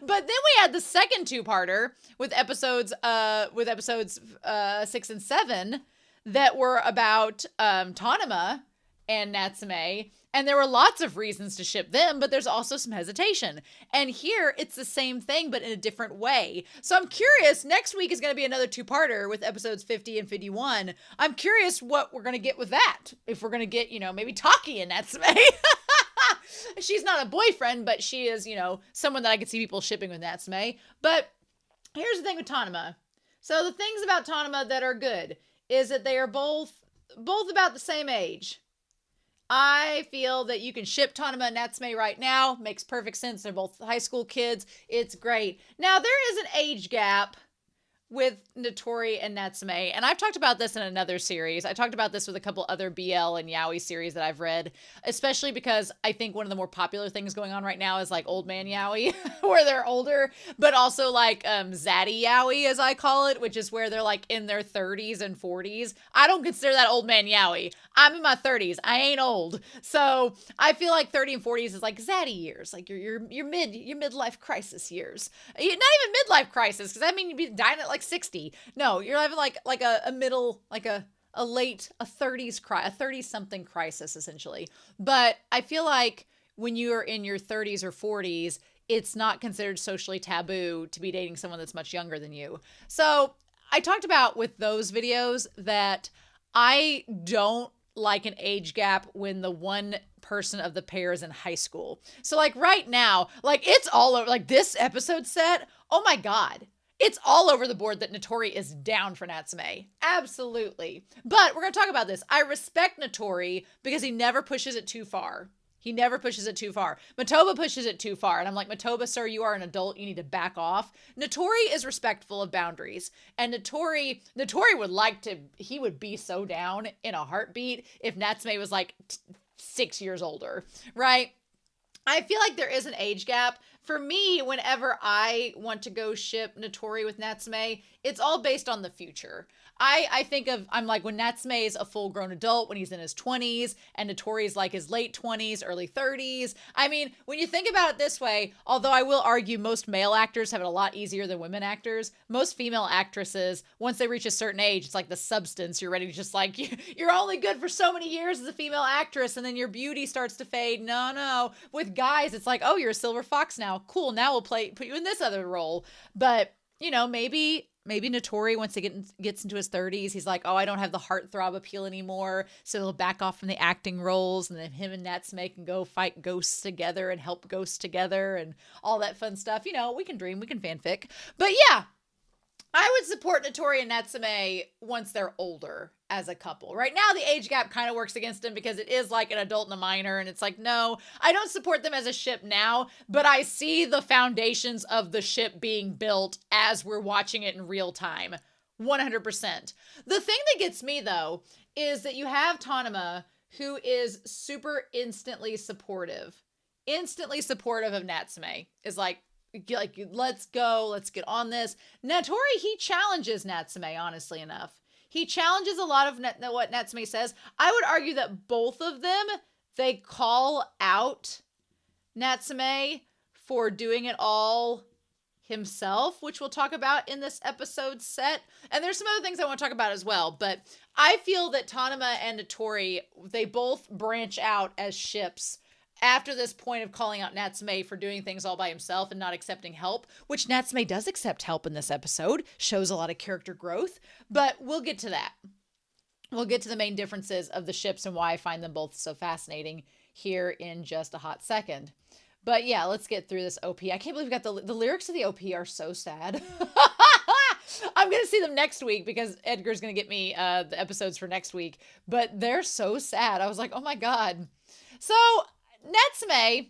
then we had the second two-parter with episodes 6 and 7 that were about Tanuma and Natsume. And there were lots of reasons to ship them, but there's also some hesitation. And here, it's the same thing, but in a different way. So I'm curious, next week is going to be another two-parter with episodes 50 and 51. I'm curious what we're going to get with that. If we're going to get, maybe Taki and Natsume. She's not a boyfriend, but she is, someone that I could see people shipping with Natsume. But here's the thing with Tanuma. So the things about Tanuma that are good is that they are both about the same age. I feel that you can ship Tanuma and Natsume right now. Makes perfect sense. They're both high school kids. It's great. Now, there is an age gap with Natori and Natsume, and I've talked about this in another series. I talked about this with a couple other BL and yaoi series that I've read, especially because I think one of the more popular things going on right now is like old man yaoi, where they're older, but also like zaddy yaoi, as I call it, which is where they're like in their 30s and 40s. I don't consider that old man yaoi. I'm in my 30s. I ain't old. So I feel like 30 and 40s is like zaddy years, like your midlife crisis years. Not even midlife crisis, because I mean you'd be dying at like 60. No, you're having like a middle, like a 30 something crisis essentially. But I feel like when you're in your 30s or 40s, it's not considered socially taboo to be dating someone that's much younger than you. So I talked about with those videos that I don't like an age gap when the one person of the pair is in high school. So like right now, like it's all over, like this episode set, oh my God, it's all over the board that Natori is down for Natsume. Absolutely. But we're going to talk about this. I respect Natori because he never pushes it too far. He never pushes it too far. Matoba pushes it too far. And I'm like, Matoba, sir, you are an adult. You need to back off. Natori is respectful of boundaries. And Natori would like to, he would be so down in a heartbeat if Natsume was like 6 years older, right? I feel like there is an age gap. For me, whenever I want to go ship Natori with Natsume, it's all based on the future. I think of, I'm like, when Natsume is a full-grown adult, when he's in his 20s, and Natori's like his late 20s, early 30s. I mean, when you think about it this way, although I will argue most male actors have it a lot easier than women actors, most female actresses, once they reach a certain age, it's like the substance. You're ready to just like, you're only good for so many years as a female actress, and then your beauty starts to fade. No. With guys, it's like, oh, you're a silver fox now. Cool, now we'll put you in this other role. But, you know, maybe Natori, once he gets into his 30s, he's like, oh, I don't have the heartthrob appeal anymore. So he'll back off from the acting roles, and then him and Natsume can go fight ghosts together and help ghosts together and all that fun stuff. You know, we can dream, we can fanfic. But yeah, I would support Natori and Natsume once they're older as a couple. Right now, the age gap kind of works against them because it is like an adult and a minor. And it's like, no, I don't support them as a ship now, but I see the foundations of the ship being built as we're watching it in real time. 100%. The thing that gets me, though, is that you have Tanuma, who is super instantly supportive of Natsume. Is like, let's go, let's get on this. Natori, he challenges Natsume, honestly enough. He challenges a lot of what Natsume says. I would argue that both of them, they call out Natsume for doing it all himself, which we'll talk about in this episode set. And there's some other things I want to talk about as well. But I feel that Tanuma and Natori, they both branch out as ships after this point of calling out Natsume for doing things all by himself and not accepting help, which Natsume does accept help in this episode, shows a lot of character growth, but we'll get to that. We'll get to the main differences of the ships and why I find them both so fascinating here in just a hot second. But yeah, let's get through this OP. I can't believe we got the lyrics of the OP are so sad. I'm going to see them next week because Edgar's going to get me the episodes for next week, but they're so sad. I was like, oh my God. So Natsume,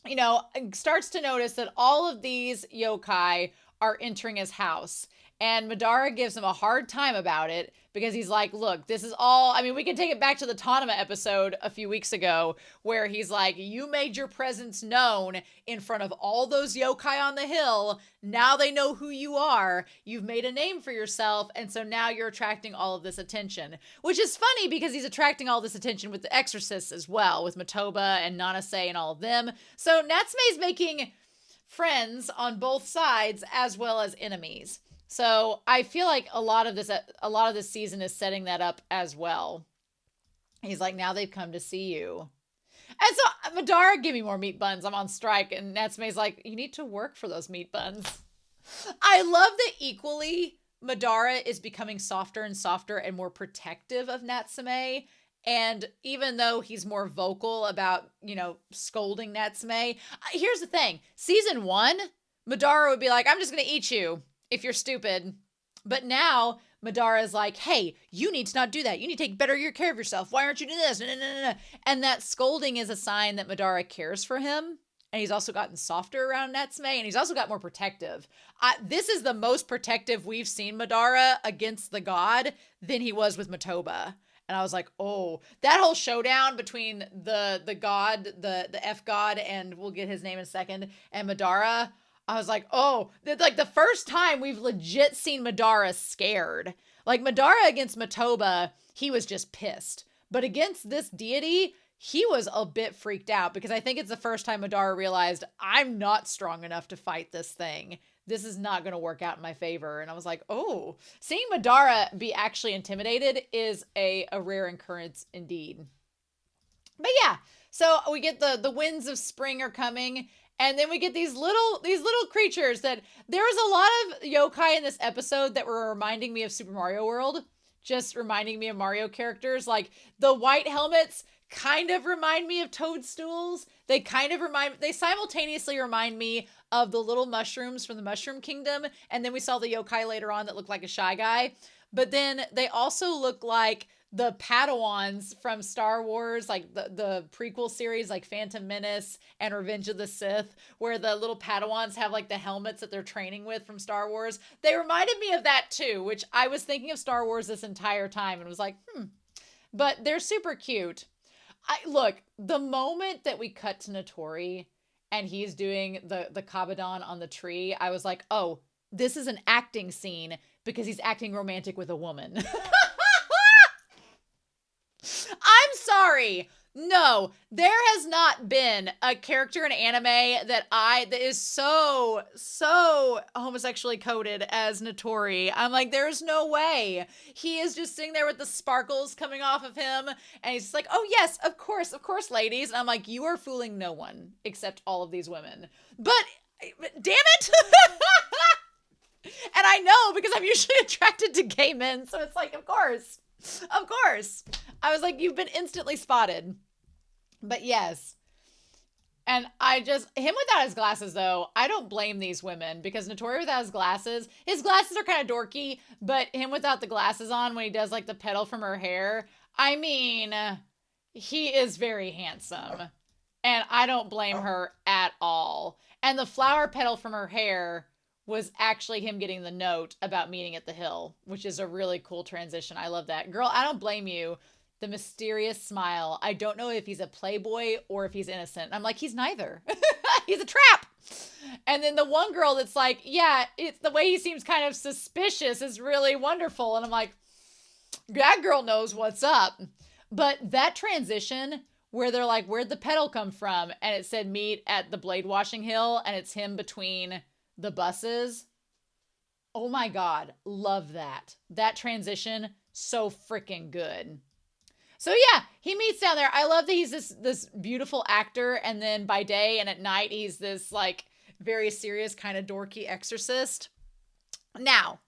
you know, starts to notice that all of these yokai are entering his house. And Madara gives him a hard time about it because he's like, look, this is all, I mean, we can take it back to the Tanuma episode a few weeks ago where he's like, you made your presence known in front of all those yokai on the hill. Now they know who you are. You've made a name for yourself. And so now you're attracting all of this attention, which is funny because he's attracting all this attention with the exorcists as well, with Matoba and Nanase and all of them. So Natsume's making friends on both sides as well as enemies. So I feel like a lot of this season is setting that up as well. He's like, now they've come to see you. And so Madara, give me more meat buns. I'm on strike. And Natsume's like, you need to work for those meat buns. I love that equally Madara is becoming softer and softer and more protective of Natsume. And even though he's more vocal about, you know, scolding Natsume, here's the thing. Season 1, Madara would be like, I'm just going to eat you if you're stupid. But now Madara is like, hey, you need to not do that. You need to take better care of yourself. Why aren't you doing this? And that scolding is a sign that Madara cares for him. And he's also gotten softer around Natsume, and he's also got more protective. This is the most protective we've seen Madara against the god than he was with Matoba. And I was like, oh, that whole showdown between the god, the F god, and we'll get his name in a second, and Madara, I was like, oh, like the first time we've legit seen Madara scared. Like Madara against Matoba, he was just pissed. But against this deity, he was a bit freaked out because I think it's the first time Madara realized I'm not strong enough to fight this thing. This is not going to work out in my favor. And I was like, oh, seeing Madara be actually intimidated is a rare occurrence indeed. But yeah, so we get the winds of spring are coming. And then we get these little creatures that there was a lot of yokai in this episode that were reminding me of Super Mario World. Just reminding me of Mario characters. Like the white helmets kind of remind me of toadstools. They simultaneously remind me of the little mushrooms from the Mushroom Kingdom. And then we saw the yokai later on that looked like a Shy Guy. But then they also look like the Padawans from Star Wars, like the prequel series, like Phantom Menace and Revenge of the Sith, where the little Padawans have like the helmets that they're training with from Star Wars. They reminded me of that too, which I was thinking of Star Wars this entire time and was like, But they're super cute. Look, the moment that we cut to Natori and he's doing the Kabadan on the tree, I was like, oh, this is an acting scene because he's acting romantic with a woman. I'm sorry. No, there has not been a character in anime that is so homosexually coded as Natori. I'm like, there's no way. He is just sitting there with the sparkles coming off of him. And he's just like, oh yes, of course, ladies. And I'm like, you are fooling no one except all of these women. But damn it. And I know because I'm usually attracted to gay men. So it's like, of course. I was like, you've been instantly spotted. But yes. And him without his glasses though, I don't blame these women because Natori without his glasses are kind of dorky, but him without the glasses on when he does like the petal from her hair, I mean, he is very handsome. And I don't blame her at all. And the flower petal from her hair was actually him getting the note about meeting at the hill, which is a really cool transition. I love that. Girl, I don't blame you. The mysterious smile. I don't know if he's a playboy or if he's innocent. I'm like, he's neither. He's a trap. And then the one girl that's like, yeah, it's the way he seems kind of suspicious is really wonderful. And I'm like, that girl knows what's up. But that transition where they're like, where'd the petal come from? And it said meet at the blade washing hill and it's him between the buses. Oh my God. Love that. That transition. So freaking good. So yeah, he meets down there. I love that he's this beautiful actor. And then by day and at night, he's this like very serious kind of dorky exorcist. Now,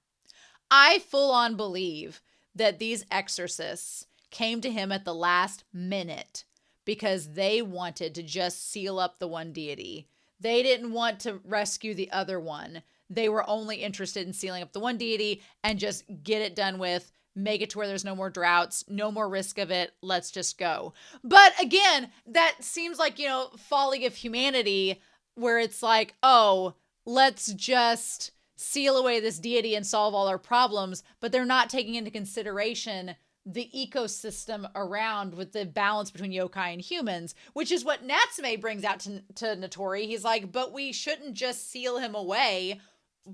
I full on believe that these exorcists came to him at the last minute because they wanted to just seal up the one deity. They didn't want to rescue the other one. They were only interested in sealing up the one deity and just get it done with, make it to where there's no more droughts, no more risk of it. Let's just go. But again, that seems like, folly of humanity where it's like, oh, let's just seal away this deity and solve all our problems. But they're not taking into consideration the ecosystem around with the balance between yokai and humans, which is what Natsume brings out to Natori. He's like, but we shouldn't just seal him away.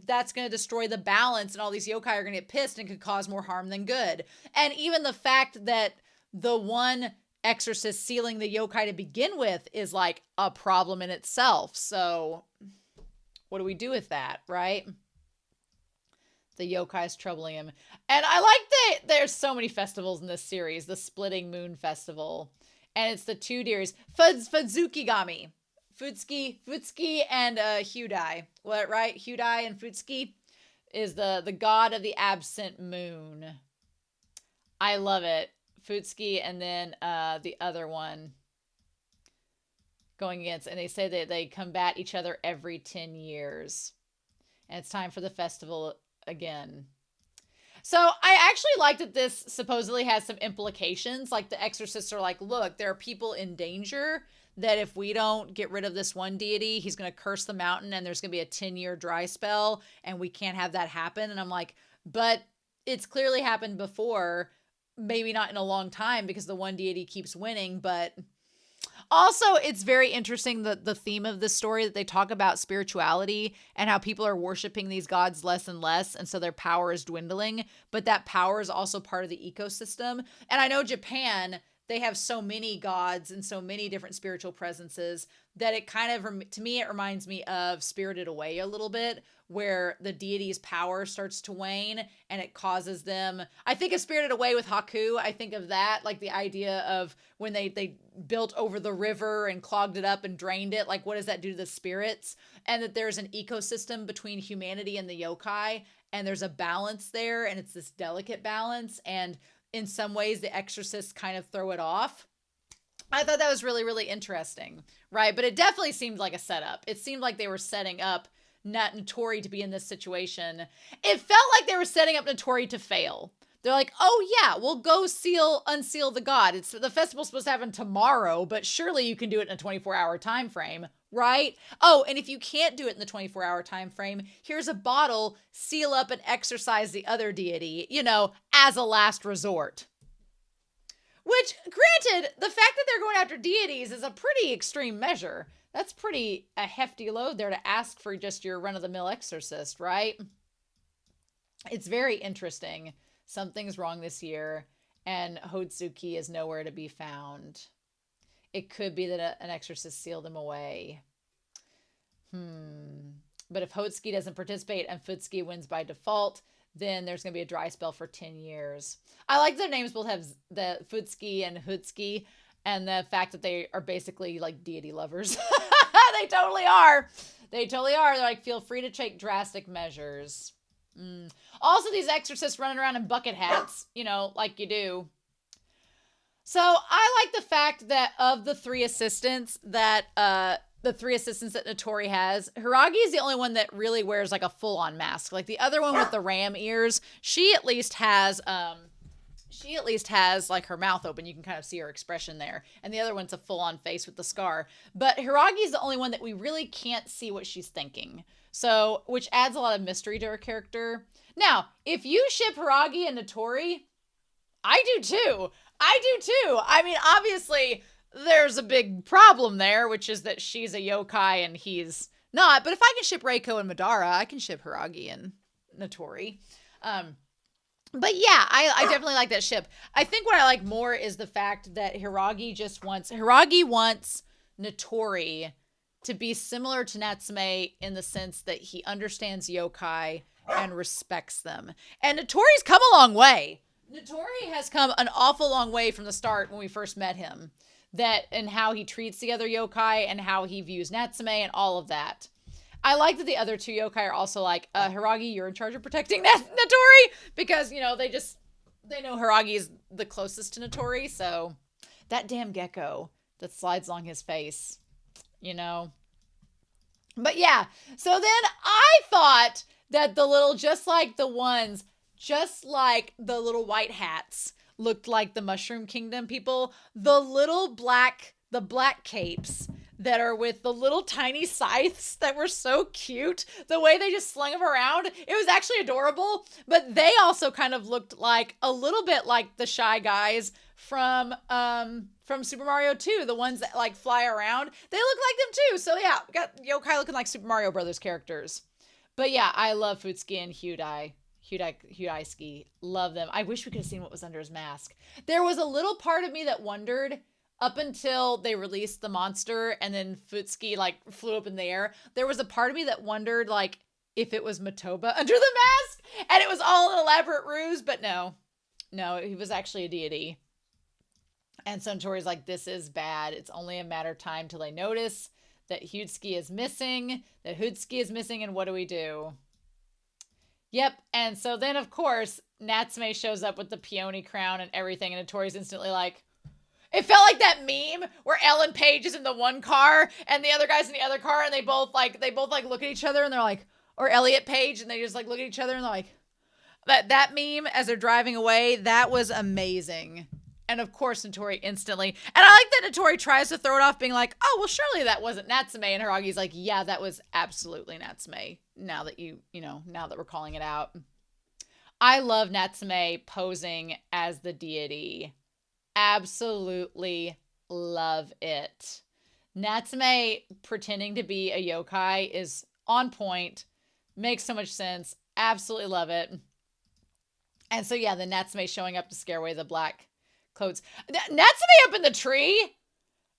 That's going to destroy the balance and all these yokai are going to get pissed and could cause more harm than good. And even the fact that the one exorcist sealing the yokai to begin with is like a problem in itself. So what do we do with that, right? The yokai is troubling him. And I like that there's so many festivals in this series. The Splitting Moon Festival. And it's the two deities. Fudzukigami. Futsuki and Hyudai. What, right? Hyudai and Futsuki is the god of the absent moon. I love it. Futsuki and then the other one going against. And they say that they combat each other every 10 years. And it's time for the festival again. So I actually like that this supposedly has some implications. Like the exorcists are like, look, there are people in danger that if we don't get rid of this one deity, he's going to curse the mountain and there's going to be a 10-year dry spell and we can't have that happen. And I'm like, but it's clearly happened before, maybe not in a long time because the one deity keeps winning, but also, it's very interesting the theme of this story that they talk about spirituality and how people are worshiping these gods less and less, and so their power is dwindling, but that power is also part of the ecosystem. And I know Japan, they have so many gods and so many different spiritual presences that it kind of, to me, it reminds me of Spirited Away a little bit, where the deity's power starts to wane and it causes them. I think of Spirited Away with Haku. I think of that, like the idea of when they built over the river and clogged it up and drained it. Like, what does that do to the spirits? And that there's an ecosystem between humanity and the yokai, and there's a balance there, and it's this delicate balance. And in some ways, the exorcists kind of throw it off. I thought that was really, really interesting, right? But it definitely seemed like a setup. It seemed like they were setting up Natori to be in this situation. It felt like they were setting up Natori to fail. They're like, oh yeah, we'll go unseal the god. The festival's supposed to happen tomorrow, but surely you can do it in a 24-hour time frame, right? Oh, and if you can't do it in the 24-hour time frame, here's a bottle, seal up and exorcise the other deity, as a last resort. Which, granted, the fact that they're going after deities is a pretty extreme measure. That's pretty a hefty load there to ask for just your run-of-the-mill exorcist, right? It's very interesting. Something's wrong this year, and Hotsuki is nowhere to be found. It could be that an exorcist sealed him away. But if Hotsuki doesn't participate and Futsuki wins by default, then there's going to be a dry spell for 10 years. I like their names both have the Futsuki and Hutsuki, and the fact that they are basically like deity lovers. They totally are. They totally are. They're like, feel free to take drastic measures. Also, these exorcists running around in bucket hats, like you do. So I like the fact that of the three assistants that Natori has, Hiragi is the only one that really wears like a full-on mask. Like the other one with the ram ears, she at least has like her mouth open. You can kind of see her expression there. And the other one's a full-on face with the scar. But Hiragi is the only one that we really can't see what she's thinking. So, which adds a lot of mystery to her character. Now, if you ship Hiragi and Natori, I do too. I mean, obviously, there's a big problem there, which is that she's a yokai and he's not. But if I can ship Reiko and Madara, I can ship Hiragi and Natori. But yeah, I definitely like that ship. I think what I like more is the fact that Hiragi wants Natori to be similar to Natsume in the sense that he understands yokai and respects them. And Natori's come a long way. Natori has come an awful long way from the start when we first met him. And how he treats the other yokai and how he views Natsume and all of that. I like that the other two yokai are also like, Hiragi, you're in charge of protecting Natori, because, they know Hiragi is the closest to Natori, so that damn gecko that slides along his face, But yeah, so then I thought that just like the little white hats looked like the Mushroom Kingdom people, the black capes that are with the little tiny scythes that were so cute. The way they just slung them around, it was actually adorable. But they also kind of looked like a little bit like the Shy Guys from Super Mario 2, the ones that like fly around. They look like them too. So yeah, we got yokai looking like Super Mario Brothers characters. But yeah, I love Futsuki and Hyudaisuke. Love them. I wish we could have seen what was under his mask. There was a little part of me that wondered, up until they released the monster and then Futsuki like flew up in the air, there was a part of me that wondered like if it was Matoba under the mask and it was all an elaborate ruse, but no, he was actually a deity. And so Natori's like, this is bad. It's only a matter of time till they notice that Hutsuki is missing, and what do we do? Yep. And so then of course Natsume shows up with the peony crown and everything, and Natori's instantly like, it felt like that meme where Ellen Page is in the one car and the other guy's in the other car, and they both look at each other and they're like, or Elliot Page, and they just like look at each other and they're like, that meme as they're driving away, that was amazing. And of course, Natori instantly. And I like that Natori tries to throw it off, being like, oh, well, surely that wasn't Natsume. And Hiragi's like, yeah, that was absolutely Natsume. Now that now that we're calling it out. I love Natsume posing as the deity. Absolutely love it. Natsume pretending to be a yokai is on point. Makes so much sense. Absolutely love it. And so, yeah, the Natsume showing up to scare away the black clothes. Natsume up in the tree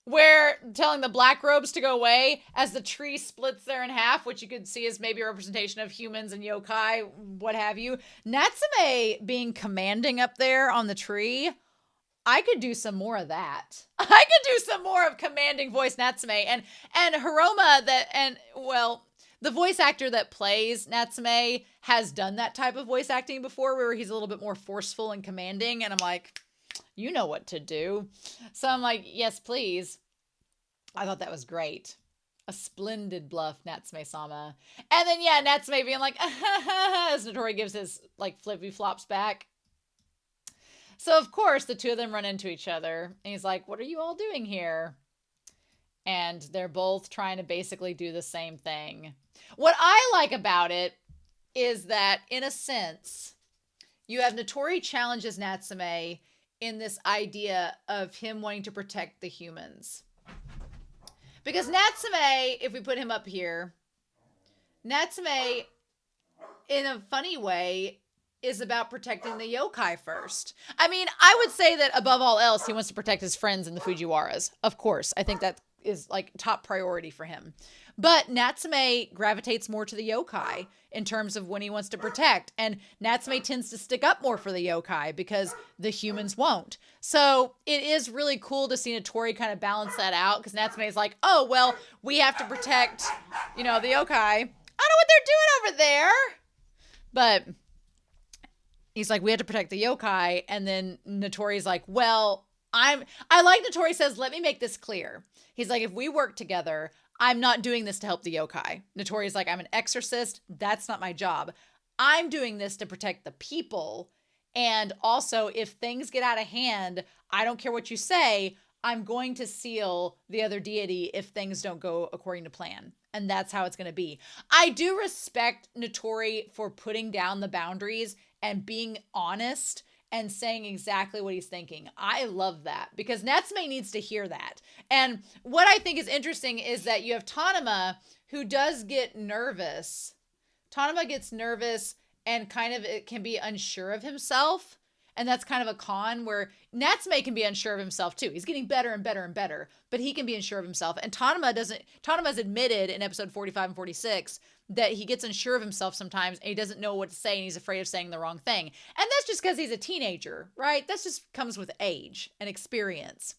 where telling the black robes to go away as the tree splits there in half, which you could see as maybe a representation of humans and yokai, what have you. Natsume being commanding up there on the tree. I could do some more of that. I could do some more of commanding voice Natsume. And Hiroma the voice actor that plays Natsume has done that type of voice acting before where he's a little bit more forceful and commanding. And I'm like, you know what to do. So I'm like, yes, please. I thought that was great. A splendid bluff, Natsume-sama. And then, yeah, Natsume being like, as Natori gives his, like, flippy flops back. So, of course, the two of them run into each other. And he's like, what are you all doing here? And they're both trying to basically do the same thing. What I like about it is that, in a sense, you have Natori challenges Natsume in this idea of him wanting to protect the humans. Because Natsume, if we put him up here, Natsume, in a funny way, is about protecting the yokai first. I mean, I would say that above all else, he wants to protect his friends in the Fujiwaras. Of course, I think that is like top priority for him. But Natsume gravitates more to the yokai in terms of when he wants to protect. And Natsume tends to stick up more for the yokai because the humans won't. So it is really cool to see Natori kind of balance that out because Natsume is like, oh, well, we have to protect, the yokai. I don't know what they're doing over there. But he's like, we have to protect the yokai. And then Natori's like, well, I like Natori says, let me make this clear. He's like, if we work together, I'm not doing this to help the yokai. Natori's like, I'm an exorcist. That's not my job. I'm doing this to protect the people. And also, if things get out of hand, I don't care what you say. I'm going to seal the other deity if things don't go according to plan. And that's how it's going to be. I do respect Natori for putting down the boundaries and being honest and saying exactly what he's thinking. I love that because Natsume needs to hear that. And what I think is interesting is that you have Tanuma who does get nervous. Tanuma gets nervous and kind of it can be unsure of himself. And that's kind of a con where Natsume can be unsure of himself too. He's getting better and better and better, but he can be unsure of himself. And Tanuma's admitted in episode 45 and 46 that he gets unsure of himself sometimes and he doesn't know what to say and he's afraid of saying the wrong thing. And that's just because he's a teenager, right? That just comes with age and experience.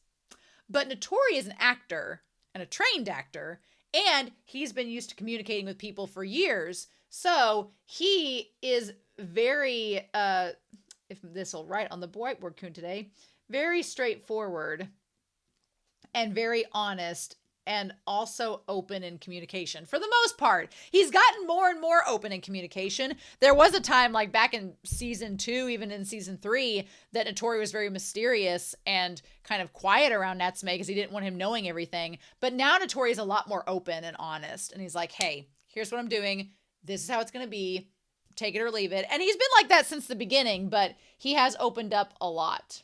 But Natori is an actor and a trained actor, and he's been used to communicating with people for years. So he is very, if this will write on the whiteboard Kun today, very straightforward and very honest and also open in communication for the most part. He's gotten more and more open in communication. There was a time like back in season 2, even in season 3, that Natori was very mysterious and kind of quiet around Natsume because he didn't want him knowing everything. But now Natori is a lot more open and honest. And he's like, hey, here's what I'm doing. This is how it's going to be. Take it or leave it. And he's been like that since the beginning, but he has opened up a lot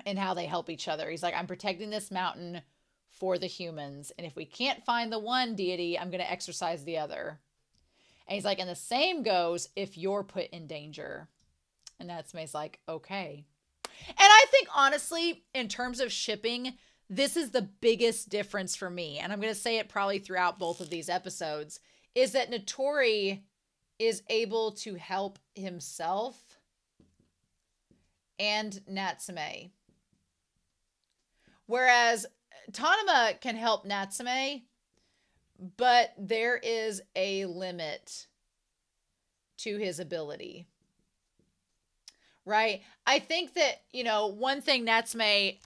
in how they help each other. He's like, I'm protecting this mountain for the humans. And if we can't find the one deity, I'm going to exorcise the other. And he's like, and the same goes if you're put in danger. And Natsume's like, okay. And I think honestly, in terms of shipping, this is the biggest difference for me. And I'm going to say it probably throughout both of these episodes, is that Natori is able to help himself and Natsume. Whereas Tanuma can help Natsume, but there is a limit to his ability. Right? I think that, one thing Natsume,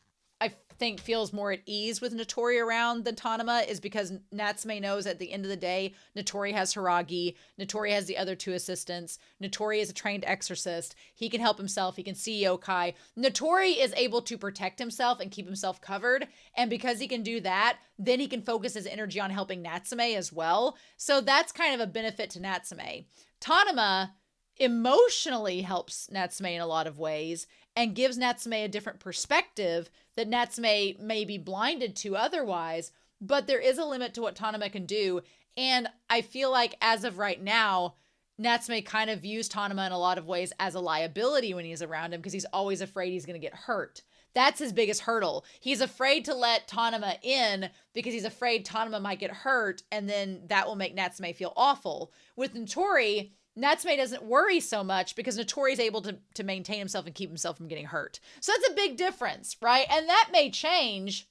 I think feels more at ease with Natori around than Tanuma is because Natsume knows at the end of the day, Natori has Hiragi, Natori has the other 2 assistants, Natori is a trained exorcist, he can help himself, he can see yokai. Natori is able to protect himself and keep himself covered, and because he can do that, then he can focus his energy on helping Natsume as well. So that's kind of a benefit to Natsume. Tanuma emotionally helps Natsume in a lot of ways and gives Natsume a different perspective that Natsume may be blinded to otherwise, but there is a limit to what Tanuma can do. And I feel like as of right now, Natsume kind of views Tanuma in a lot of ways as a liability when he's around him because he's always afraid he's going to get hurt. That's his biggest hurdle. He's afraid to let Tanuma in because he's afraid Tanuma might get hurt, and then that will make Natsume feel awful. With Natori, Natsume doesn't worry so much because Natori is able to maintain himself and keep himself from getting hurt. So that's a big difference, right? And that may change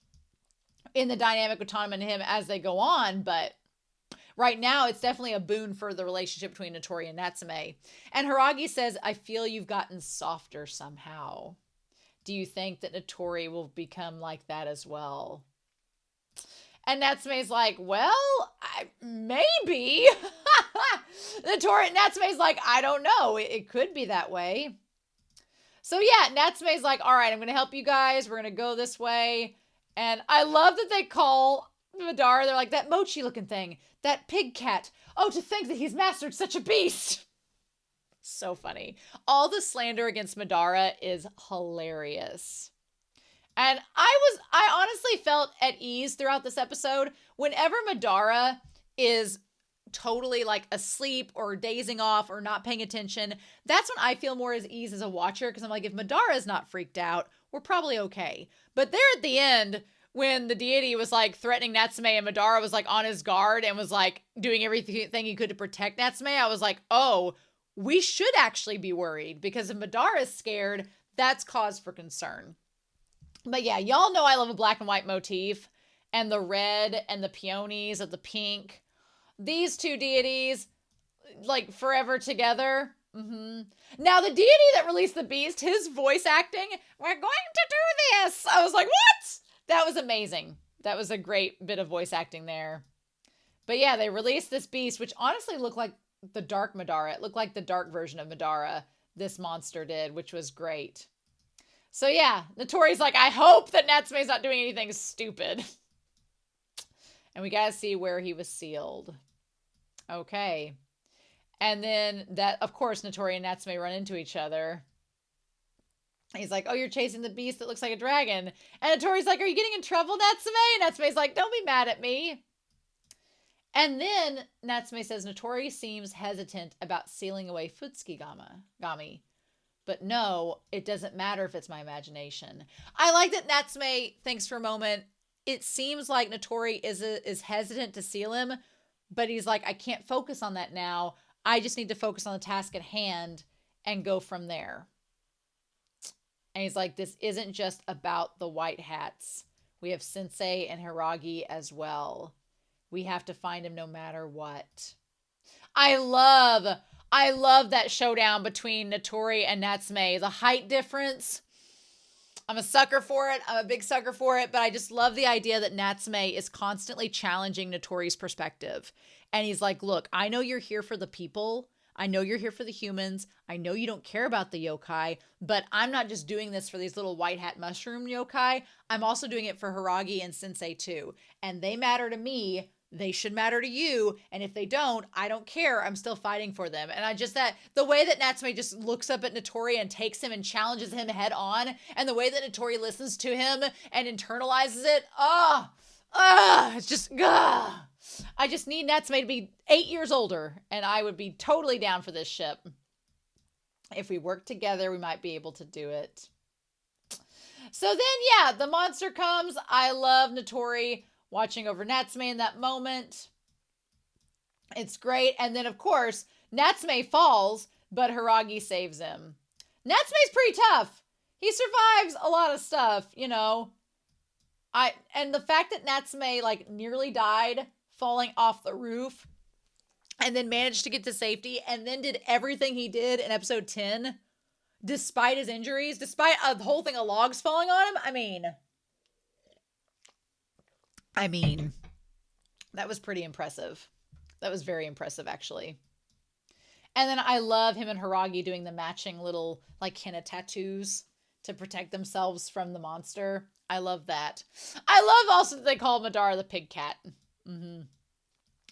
in the dynamic with Tanuma and him as they go on, but right now it's definitely a boon for the relationship between Natori and Natsume. And Hiragi says, I feel you've gotten softer somehow. Do you think that Natori will become like that as well? And Natsume's like, well, maybe. Natsume's like, I don't know. It could be that way. So yeah, Natsume's like, all right, I'm going to help you guys. We're going to go this way. And I love that they call Madara, they're like, that mochi looking thing, that pig cat. Oh, to think that he's mastered such a beast. So funny. All the slander against Madara is hilarious. And I honestly felt at ease throughout this episode. Whenever Madara is totally like asleep or dazing off or not paying attention, that's when I feel more at ease as a watcher, because I'm like, if Madara's not freaked out, we're probably okay. But there at the end, when the deity was like threatening Natsume and Madara was like on his guard and was like doing everything he could to protect Natsume, I was like, oh, we should actually be worried, because if Madara's scared, that's cause for concern. But yeah, y'all know I love a black and white motif, and the red and the peonies of the pink. These 2 deities, like forever together. Now the deity that released the beast, his voice acting, we're going to do this. I was like, what? That was amazing. That was a great bit of voice acting there. But yeah, they released this beast, which honestly looked like the dark Madara. It looked like the dark version of Madara, this monster did, which was great. So yeah, Natori's like, I hope that Natsume's not doing anything stupid. And we gotta see where he was sealed. Okay. And then that, of course, Natori and Natsume run into each other. He's like, oh, you're chasing the beast that looks like a dragon. And Natori's like, are you getting in trouble, Natsume? And Natsume's like, don't be mad at me. And then Natsume says Natori seems hesitant about sealing away Gami. But no, it doesn't matter if it's my imagination. I like that Natsume thinks for a moment, it seems like Natori is hesitant to seal him, but he's like, I can't focus on that now. I just need to focus on the task at hand and go from there. And he's like, this isn't just about the white hats. We have Sensei and Hiragi as well. We have to find him no matter what. I love that showdown between Natori and Natsume. The height difference, I'm a sucker for it. I'm a big sucker for it, but I just love the idea that Natsume is constantly challenging Natori's perspective. And he's like, look, I know you're here for the people. I know you're here for the humans. I know you don't care about the yokai, but I'm not just doing this for these little white hat mushroom yokai. I'm also doing it for Hiragi and Sensei too. And they matter to me. They should matter to you. And if they don't, I don't care. I'm still fighting for them. And the way that Natsume just looks up at Natori and takes him and challenges him head on, and the way that Natori listens to him and internalizes it, it's just, I just need Natsume to be 8 years older, and I would be totally down for this ship. If we work together, we might be able to do it. So then, yeah, the monster comes. I love Natori watching over Natsume in that moment. It's great. And then, of course, Natsume falls, but Hiragi saves him. Natsume's pretty tough. He survives a lot of stuff, you know. And the fact that Natsume, like, nearly died falling off the roof and then managed to get to safety and then did everything he did in episode 10, despite his injuries, despite the whole thing of logs falling on him. I mean, I mean, that was pretty impressive. That was very impressive, actually. And then I love him and Hiragi doing the matching little, like, henna tattoos to protect themselves from the monster. I love that. I love also that they call Madara the pig cat. Mm-hmm.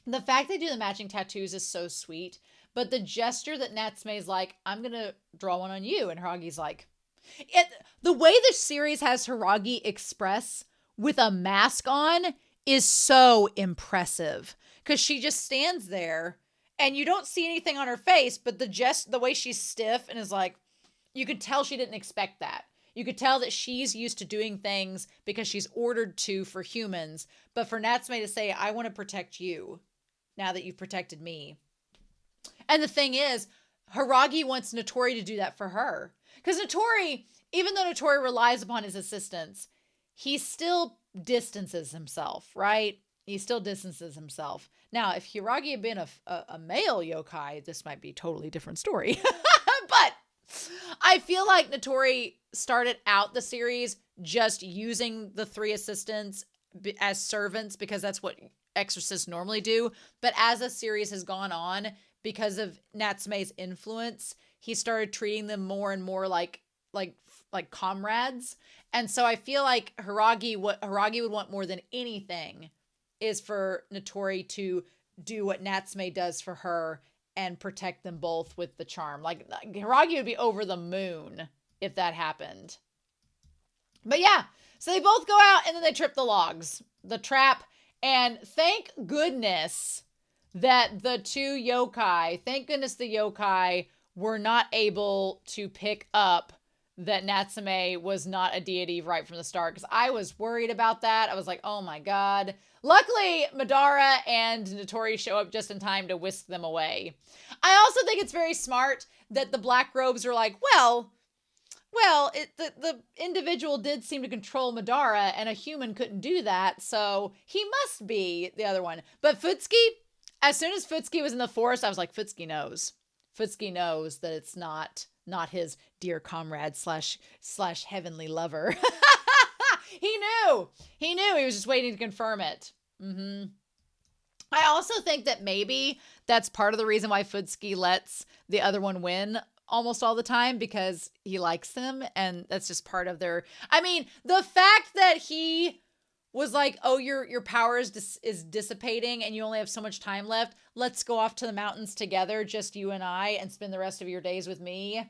The fact they do the matching tattoos is so sweet. But the gesture that Natsume's like, I'm going to draw one on you. And Hiragi's like, the way the series has Hiragi express with a mask on is so impressive. Because she just stands there and you don't see anything on her face, but the way she's stiff and is like, you could tell she didn't expect that. You could tell that she's used to doing things because she's ordered to for humans. But for Natsume to say, I want to protect you now that you've protected me. And the thing is, Hiragi wants Natori to do that for her. Because Natori, even though Natori relies upon his assistance, he still distances himself, right? He still distances himself. Now, if Hiragi had been a male yokai, this might be a totally different story. But I feel like Natori started out the series just using the 3 assistants as servants because that's what exorcists normally do. But as the series has gone on, because of Natsume's influence, he started treating them more and more like comrades. And so I feel like what Hiragi would want more than anything is for Natori to do what Natsume does for her and protect them both with the charm. Like, Hiragi would be over the moon if that happened. But yeah, so they both go out and then they trip the trap. And thank goodness that the 2 yokai, thank goodness the yokai were not able to pick up that Natsume was not a deity right from the start, because I was worried about that. I was like, oh my god. Luckily, Madara and Natori show up just in time to whisk them away. I also think it's very smart that the black robes are like, well, the individual did seem to control Madara, and a human couldn't do that, so he must be the other one. But Futsuki, as soon as Futsuki was in the forest, I was like, Futsuki knows. Futsuki knows that it's not his dear comrade slash heavenly lover. He knew. He was just waiting to confirm it. Mm-hmm. I also think that maybe that's part of the reason why Futsuki lets the other one win almost all the time, because he likes them, and that's just part of their... I mean, the fact that he was like, oh, your power is dissipating and you only have so much time left. Let's go off to the mountains together, just you and I, and spend the rest of your days with me.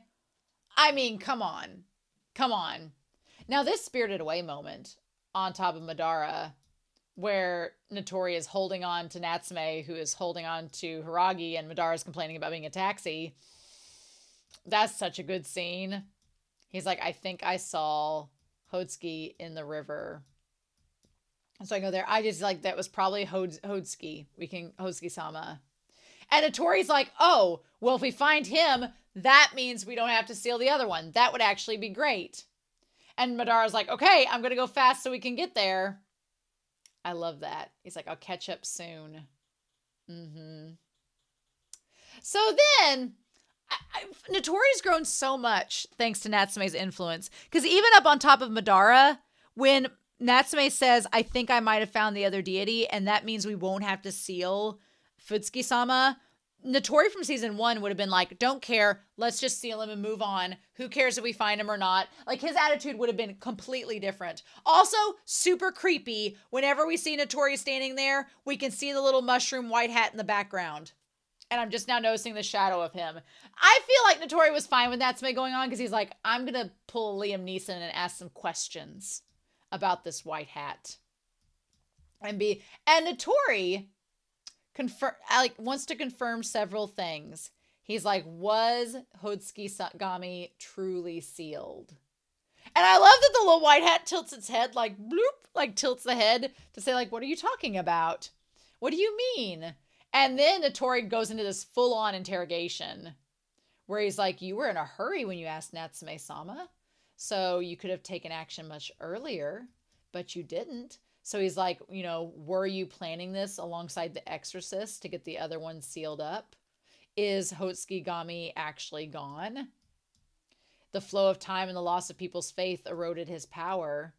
I mean, come on. Come on. Now, this Spirited Away moment on top of Madara, where Natori is holding on to Natsume, who is holding on to Hiragi, and Madara is complaining about being a taxi. That's such a good scene. He's like, I think I saw Hotsuki in the river. So I go there. I just like, that was probably Hotsuki. Hotsuki-sama. And Natori's like, oh, well, if we find him, that means we don't have to steal the other one. That would actually be great. And Madara's like, okay, I'm going to go fast so we can get there. I love that. He's like, I'll catch up soon. Mm-hmm. So then, Natori's grown so much thanks to Natsume's influence. Because even up on top of Madara, when Natsume says, I think I might have found the other deity, and that means we won't have to seal Futsuki-sama, Natori from season 1 would have been like, don't care, let's just seal him and move on. Who cares if we find him or not? Like, his attitude would have been completely different. Also, super creepy. Whenever we see Natori standing there, we can see the little mushroom white hat in the background. And I'm just now noticing the shadow of him. I feel like Natori was fine with Natsume going on, because he's like, I'm going to pull Liam Neeson and ask some questions about this white hat. And Natori wants to confirm several things. He's like, was Hotsuki-gami truly sealed? And I love that the little white hat tilts its head, like, bloop, like tilts the head to say, like, what are you talking about? What do you mean? And then Natori goes into this full-on interrogation where he's like, you were in a hurry when you asked Natsume-sama, so you could have taken action much earlier, but you didn't. So he's like, were you planning this alongside the exorcist to get the other one sealed up? Is Hotsuki-gami actually gone? The flow of time and the loss of people's faith eroded his power.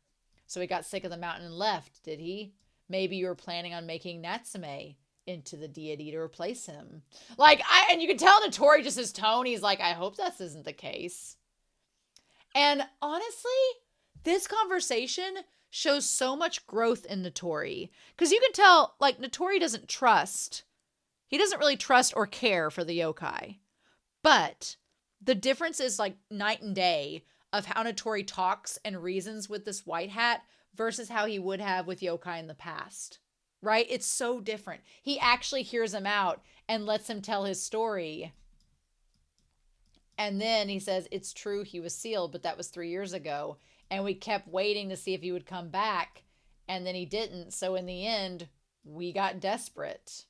So he got sick of the mountain and left, did he? Maybe you were planning on making Natsume into the deity to replace him. And you can tell Natori, just his tone, he's like, I hope this isn't the case. And honestly, this conversation shows so much growth in Natori. Because you can tell, like, Natori doesn't trust. He doesn't really trust or care for the yokai. But the difference is like night and day of how Natori talks and reasons with this white hat versus how he would have with yokai in the past. Right? It's so different. He actually hears him out and lets him tell his story. And then he says, it's true, he was sealed, but that was 3 years ago. And we kept waiting to see if he would come back. And then he didn't. So in the end, we got desperate.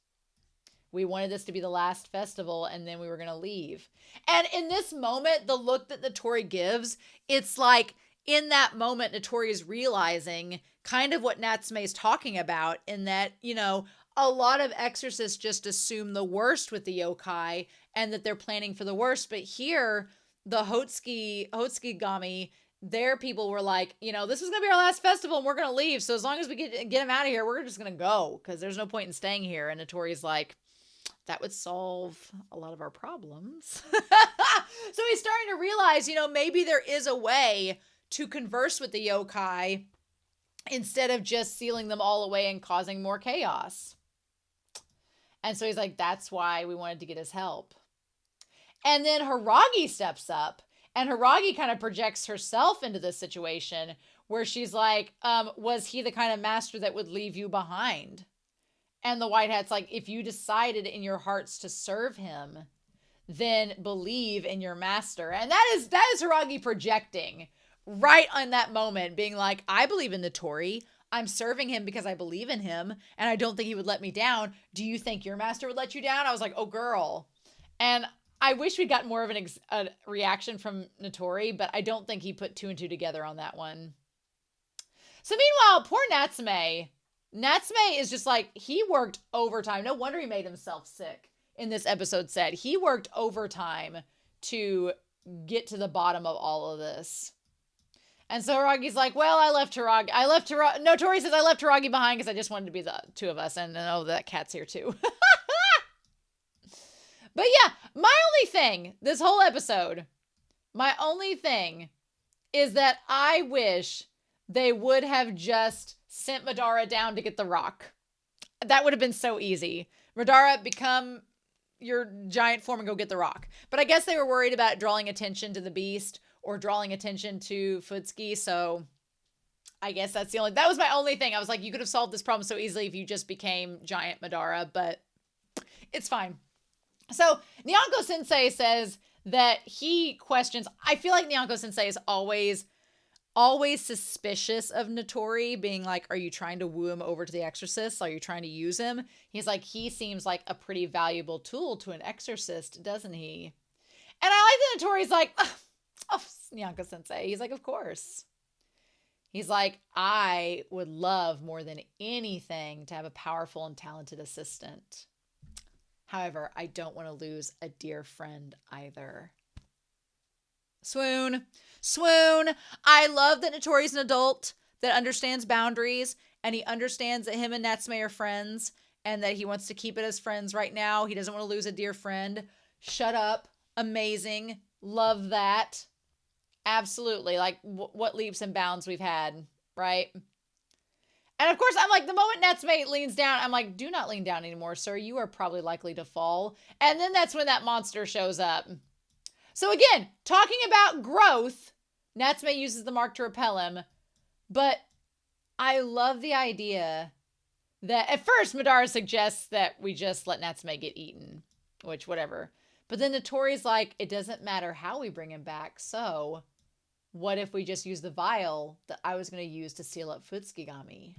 We wanted this to be the last festival, and then we were going to leave. And in this moment, the look that Natori gives, it's like in that moment, Natori is realizing kind of what Natsume is talking about, in that, you know, a lot of exorcists just assume the worst with the yokai and that they're planning for the worst. But here, the Hotsukigami, their people were like, you know, this is going to be our last festival and we're going to leave. So as long as we get him out of here, we're just going to go because there's no point in staying here. And Natori's like, that would solve a lot of our problems. So he's starting to realize, you know, maybe there is a way to converse with the yokai instead of just sealing them all away and causing more chaos. And so he's like, that's why we wanted to get his help. And then Hiragi steps up, and Hiragi kind of projects herself into this situation where she's like, was he the kind of master that would leave you behind? And the white hat's like, if you decided in your hearts to serve him, then believe in your master. And that is Hiragi projecting right on that moment, being like, I believe in Natori. I'm serving him because I believe in him, and I don't think he would let me down. Do you think your master would let you down? I was like, oh, girl. And I wish we'd gotten more of a reaction from Natori, but I don't think he put 2 and 2 together on that one. So meanwhile, poor Natsume. Natsume is just like, he worked overtime. No wonder he made himself sick in this episode said. He worked overtime to get to the bottom of all of this. And so Hiragi's like, well, Natori says I left Hiragi behind because I just wanted to be the 2 of us. And oh, that cat's here too. But yeah, my only thing, this whole episode, my only thing is that I wish they would have just sent Madara down to get the rock. That would have been so easy. Madara, become your giant form and go get the rock. But I guess they were worried about drawing attention to the beast or drawing attention to Futsuki. So I guess that was my only thing. I was like, you could have solved this problem so easily if you just became giant Madara, but it's fine. So Nyanko Sensei says that he questions, I feel like Nyanko Sensei is always suspicious of Natori, being like, are you trying to woo him over to the exorcist? Are you trying to use him? He's like, he seems like a pretty valuable tool to an exorcist, doesn't he? And I like that Natori's like, oh, Nyanko Sensei. He's like, of course. He's like, I would love more than anything to have a powerful and talented assistant. However, I don't want to lose a dear friend either. Swoon. I love that Natori's an adult that understands boundaries, and he understands that him and Natsume are friends and that he wants to keep it as friends right now. He doesn't want to lose a dear friend. Shut up. Amazing. Love that. Absolutely. Like, what leaps and bounds we've had, right? And of course, I'm like, the moment Natsume leans down, I'm like, do not lean down anymore, sir. You are probably likely to fall. And then that's when that monster shows up. So again, talking about growth, Natsume uses the mark to repel him. But I love the idea that at first Madara suggests that we just let Natsume get eaten, which whatever. But then Natori's like, it doesn't matter how we bring him back. So what if we just use the vial that I was going to use to seal up Futsukigami?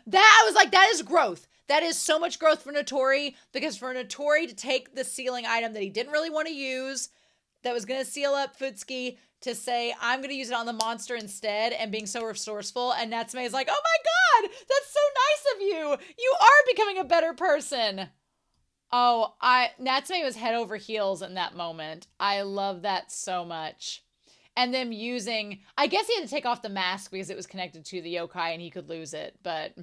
That I was like, that is growth. That is so much growth for Natori, because for Natori to take the sealing item that he didn't really want to use, that was going to seal up Futsuki, to say, I'm going to use it on the monster instead, and being so resourceful. And Natsume is like, oh my God, that's so nice of you. You are becoming a better person. Oh, Natsume was head over heels in that moment. I love that so much. And them using, I guess he had to take off the mask because it was connected to the yokai and he could lose it, but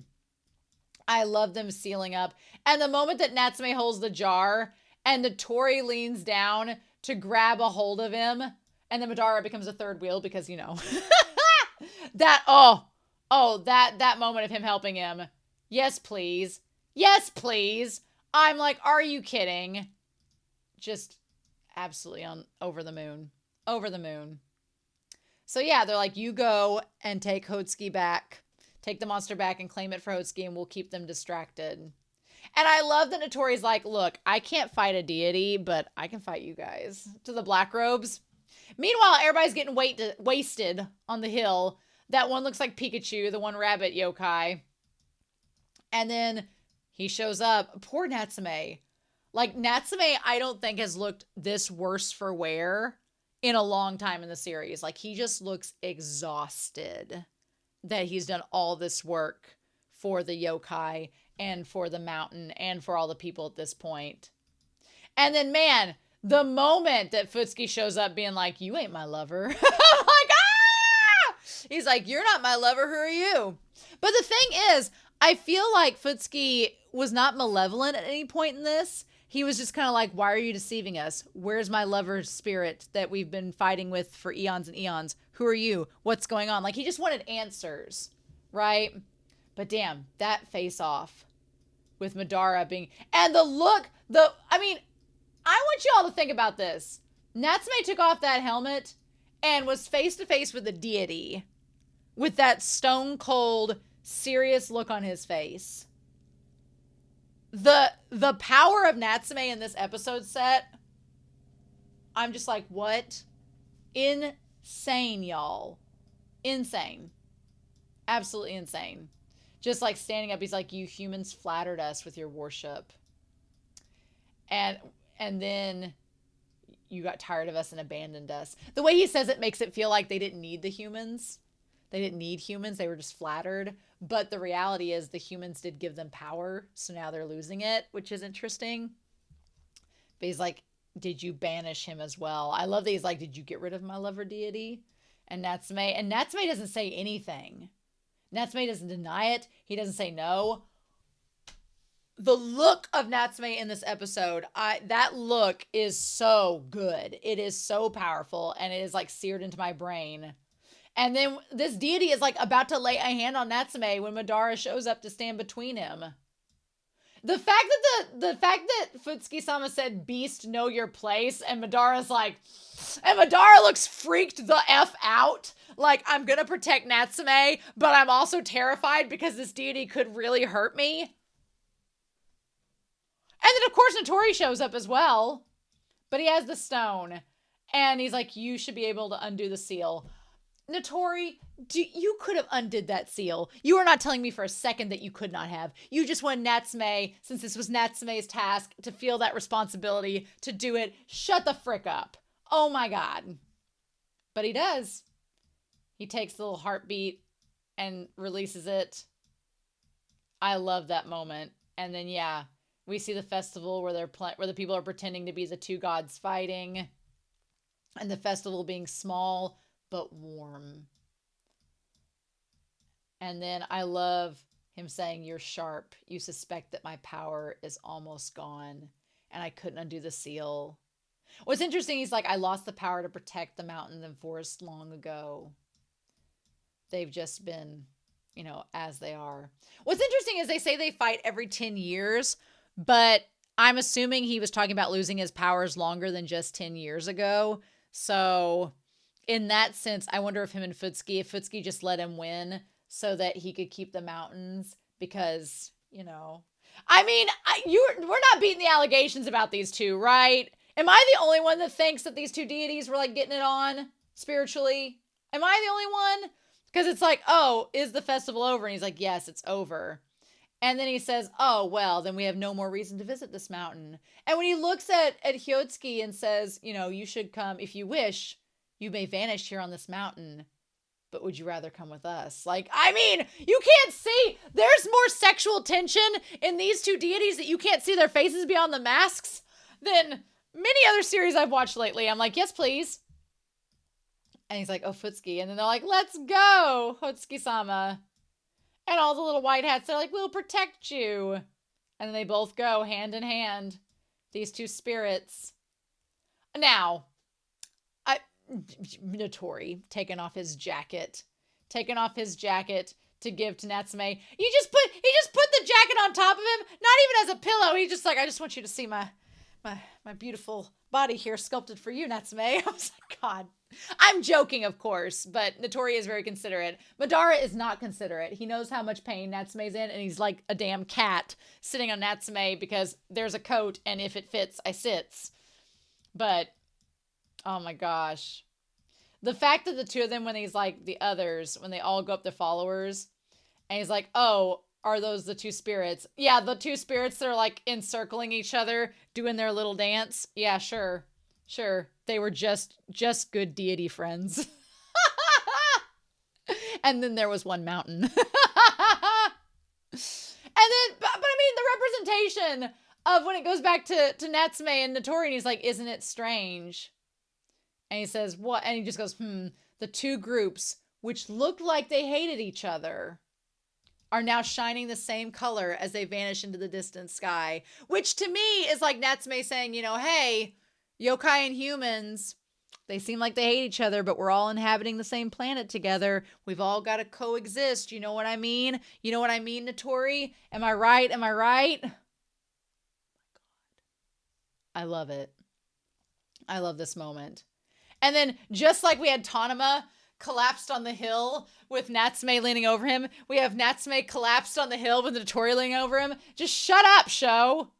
I love them sealing up. And the moment that Natsume holds the jar and Natori leans down to grab a hold of him, and then Madara becomes a third wheel because, you know, that moment of him helping him. Yes, please. Yes, please. I'm like, are you kidding? Just absolutely over the moon. Over the moon. So yeah, they're like, you go and take Hotsuki back. Take the monster back and claim it for Hotsuki, and we'll keep them distracted. And I love that Natori's like, look, I can't fight a deity, but I can fight you guys. To the black robes. Meanwhile, everybody's getting wasted on the hill. That one looks like Pikachu, the one rabbit yokai. And then he shows up. Poor Natsume. Like, Natsume, I don't think has looked this worse for wear in a long time in the series. Like, he just looks exhausted that he's done all this work for the yokai and for the mountain and for all the people at this point. And then, man, the moment that Futsuki shows up being like, you ain't my lover. I'm like, ah! He's like, you're not my lover. Who are you? But the thing is, I feel like Futsuki was not malevolent at any point in this. He was just kind of like, why are you deceiving us? Where's my lover's spirit that we've been fighting with for eons and eons? Who are you? What's going on? Like, he just wanted answers, right? But damn, that face off with Madara being, and the look, I mean, I want you all to think about this. Natsume took off that helmet and was face to face with a deity with that stone cold, serious look on his face. The power of Natsume in this episode set, I'm just like, what? Insane, y'all. Insane. Absolutely insane. Just like standing up, he's like, you humans flattered us with your worship. And then you got tired of us and abandoned us. The way he says it makes it feel like they didn't need the humans. They didn't need humans. They were just flattered. But the reality is the humans did give them power. So now they're losing it, which is interesting. But he's like, did you banish him as well? I love that he's like, did you get rid of my lover deity? And Natsume doesn't say anything. Natsume doesn't deny it. He doesn't say no. The look of Natsume in this episode, that look is so good. It is so powerful, and it is like seared into my brain. And then this deity is like about to lay a hand on Natsume when Madara shows up to stand between him. The fact that Futsuki-sama said, beast, know your place, and Madara's like, and Madara looks freaked the F out. Like, I'm gonna protect Natsume, but I'm also terrified because this deity could really hurt me. And then, of course, Natori shows up as well. But he has the stone. And he's like, you should be able to undo the seal. Natori, you could have undid that seal. You are not telling me for a second that you could not have. You just want Natsume, since this was Natsume's task, to feel that responsibility to do it. Shut the frick up. Oh my God. But he does. He takes the little heartbeat and releases it. I love that moment. And then, yeah, we see the festival where the people are pretending to be the two gods fighting. And the festival being small but warm. And then I love him saying, you're sharp. You suspect that my power is almost gone and I couldn't undo the seal. What's interesting, he's like, I lost the power to protect the mountains and forest long ago. They've just been, as they are. What's interesting is they say they fight every 10 years, but I'm assuming he was talking about losing his powers longer than just 10 years ago. So in that sense, I wonder if Futsuki just let him win so that he could keep the mountains because, I mean, we're not beating the allegations about these two, right? Am I the only one that thinks that these two deities were like getting it on spiritually? Am I the only one? Because it's like, oh, is the festival over? And he's like, yes, it's over. And then he says, oh, well, then we have no more reason to visit this mountain. And when he looks at Hyoutsuki and says, you should come if you wish. You may vanish here on this mountain, but would you rather come with us? Like, I mean, you can't see. There's more sexual tension in these two deities that you can't see their faces beyond the masks than many other series I've watched lately. I'm like, yes, please. And he's like, oh, Futsuki. And then they're like, let's go, Hotsuki-sama. And all the little white hats, they're like, we'll protect you. And then they both go hand in hand. These two spirits. Now, Natori taking off his jacket. Taking off his jacket to give to Natsume. He just put the jacket on top of him, not even as a pillow. He's just like, I just want you to see my beautiful body here sculpted for you, Natsume. I was like, God. I'm joking, of course, but Natori is very considerate. Madara is not considerate. He knows how much pain Natsume's in, and he's like a damn cat sitting on Natsume because there's a coat, and if it fits, I sits. But, oh my gosh. The fact that the two of them, when he's like the others, when they all go up to followers, and he's like, oh, are those the two spirits? Yeah, the two spirits that are like encircling each other, doing their little dance. Yeah, sure. Sure. They were just good deity friends. And then there was one mountain. And then, but I mean, the representation of when it goes back to Natsume and Natori, and he's like, isn't it strange? And he says, what? And he just goes, the two groups, which looked like they hated each other, are now shining the same color as they vanish into the distant sky. Which to me is like Natsume saying, you know, hey, yokai and humans, they seem like they hate each other, but we're all inhabiting the same planet together. We've all got to coexist. You know what I mean? You know what I mean, Natori? Am I right? Am I right? Oh my God. I love it. I love this moment. And then just like we had Tanuma collapsed on the hill with Natsume leaning over him, we have Natsume collapsed on the hill with Natori leaning over him. Just shut up, show.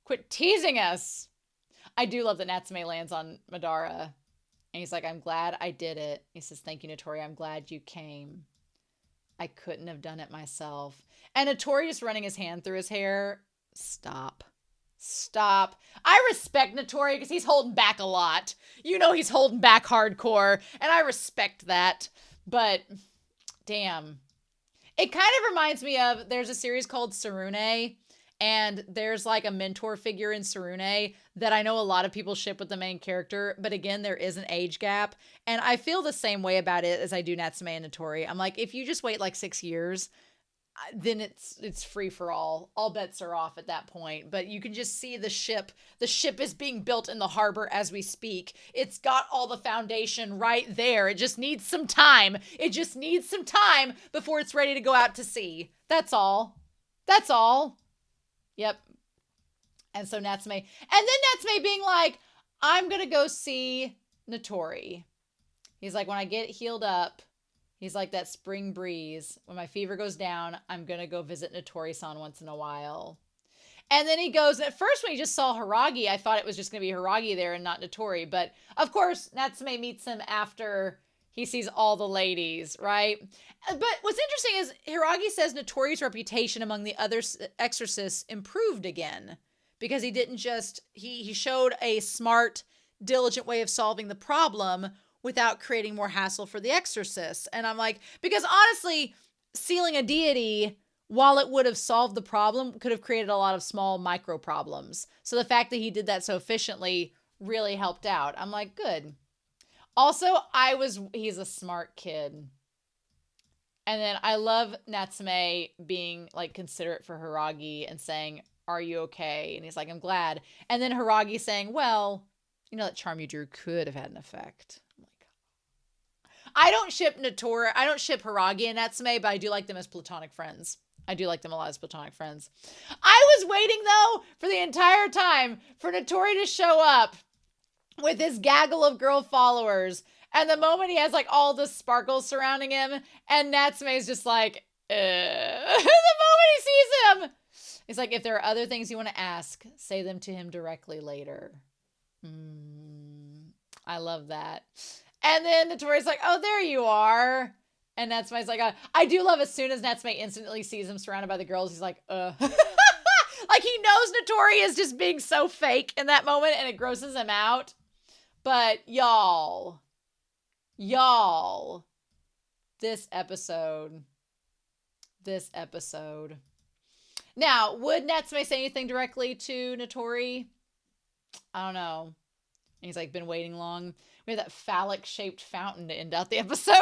Quit teasing us. I do love that Natsume lands on Madara. And he's like, I'm glad I did it. He says, thank you, Natori. I'm glad you came. I couldn't have done it myself. And Natori just running his hand through his hair. Stop. Stop. I respect Natori because he's holding back a lot. You know he's holding back hardcore. And I respect that. But, damn. It kind of reminds me of, there's a series called Sarune. And there's like a mentor figure in Sarune that I know a lot of people ship with the main character. But again, there is an age gap. And I feel the same way about it as I do Natsume and Natori. I'm like, if you just wait like 6 years, then it's free for all. All bets are off at that point. But you can just see the ship. The ship is being built in the harbor as we speak. It's got all the foundation right there. It just needs some time. It just needs some time before it's ready to go out to sea. That's all. That's all. Yep. And so Natsume, and then Natsume being like, I'm going to go see Natori. He's like, when I get healed up, he's like that spring breeze. When my fever goes down, I'm going to go visit Natori-san once in a while. And then he goes, at first when he just saw Hiragi, I thought it was just going to be Hiragi there and not Natori. But of course, Natsume meets him after he sees all the ladies, right? But what's interesting is Hiragi says Natori's reputation among the other exorcists improved again because he didn't just, he showed a smart, diligent way of solving the problem without creating more hassle for the exorcists. And I'm like, because honestly, sealing a deity, while it would have solved the problem, could have created a lot of small micro problems. So the fact that he did that so efficiently really helped out. I'm like, good. Also, he's a smart kid. And then I love Natsume being like considerate for Hiragi and saying, are you okay? And he's like, I'm glad. And then Hiragi saying, well, you know, that charm you drew could have had an effect. I'm like, I don't ship Natori. I don't ship Hiragi and Natsume, but I do like them as platonic friends. I do like them a lot as platonic friends. I was waiting, though, for the entire time for Natori to show up with his gaggle of girl followers. And the moment he has like all the sparkles surrounding him and Natsume is just like, the moment he sees him, he's like, if there are other things you want to ask, say them to him directly later. I love that. And then Natori's like, oh, there you are. And Natsume's like, I do love as soon as Natsume instantly sees him surrounded by the girls, he's like, Like he knows Natori is just being so fake in that moment and it grosses him out. But y'all, this episode. Now, would Natsume say anything directly to Natori? I don't know. And he's like, been waiting long. We have that phallic-shaped fountain to end out the episode.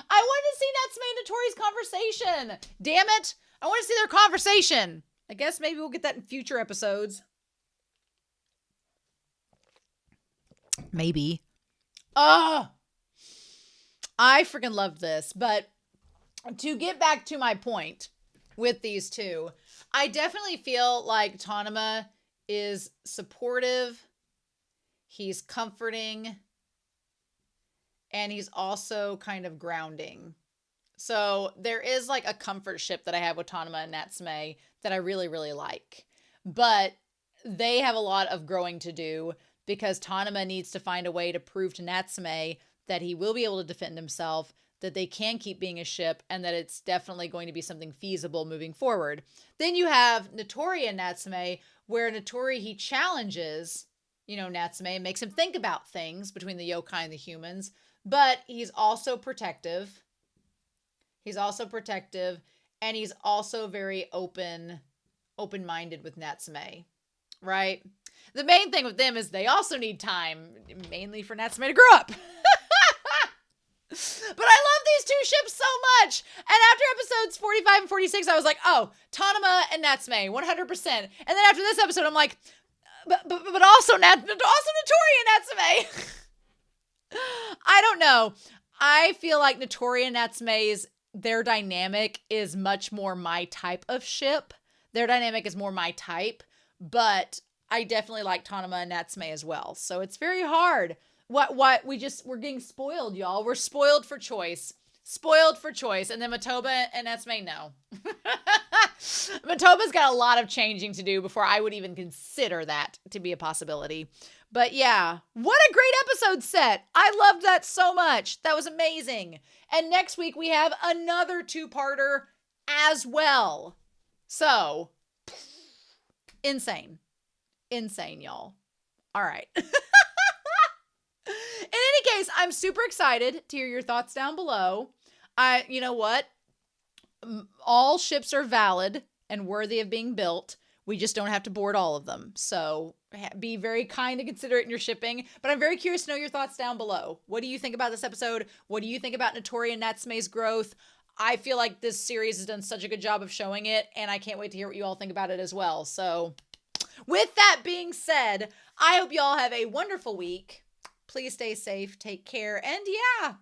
I wanted to see Natsume and Natori's conversation. Damn it. I want to see their conversation. I guess maybe we'll get that in future episodes. Maybe. Oh, I freaking love this. But to get back to my point with these two, I definitely feel like Tanuma is supportive. He's comforting. And he's also kind of grounding. So there is like a comfort ship that I have with Tanuma and Natsume that I really, really like. But they have a lot of growing to do because Tanuma needs to find a way to prove to Natsume that he will be able to defend himself, that they can keep being a ship, and that it's definitely going to be something feasible moving forward. Then you have Natori and Natsume, where Natori, he challenges, Natsume, makes him think about things between the yokai and the humans, but he's also protective. And he's also very open-minded with Natsume, right? The main thing with them is they also need time, mainly for Natsume to grow up. But I love these two ships so much. And after episodes 45 and 46, I was like, oh, Tanuma and Natsume, 100%. And then after this episode, I'm like, but also Natori and Natsume. I don't know. I feel like Natori and Natsume's, their dynamic is much more my type of ship. Their dynamic is more my type, but I definitely like Tanuma and Natsume as well. So it's very hard. We're getting spoiled, y'all. We're spoiled for choice. And then Matoba and Natsume, no. Matoba's got a lot of changing to do before I would even consider that to be a possibility. But yeah, what a great episode set. I loved that so much. That was amazing. And next week we have another 2-parter as well. So, insane, y'all. All right. In any case, I'm super excited to hear your thoughts down below. You know what? All ships are valid and worthy of being built. We just don't have to board all of them. So be very kind and considerate in your shipping. But I'm very curious to know your thoughts down below. What do you think about this episode? What do you think about Natori and Natsume's growth? I feel like this series has done such a good job of showing it, and I can't wait to hear what you all think about it as well. So with that being said, I hope you all have a wonderful week. Please stay safe, take care, and yeah,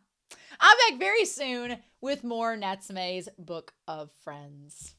I'm back very soon with more Natsume's Book of Friends.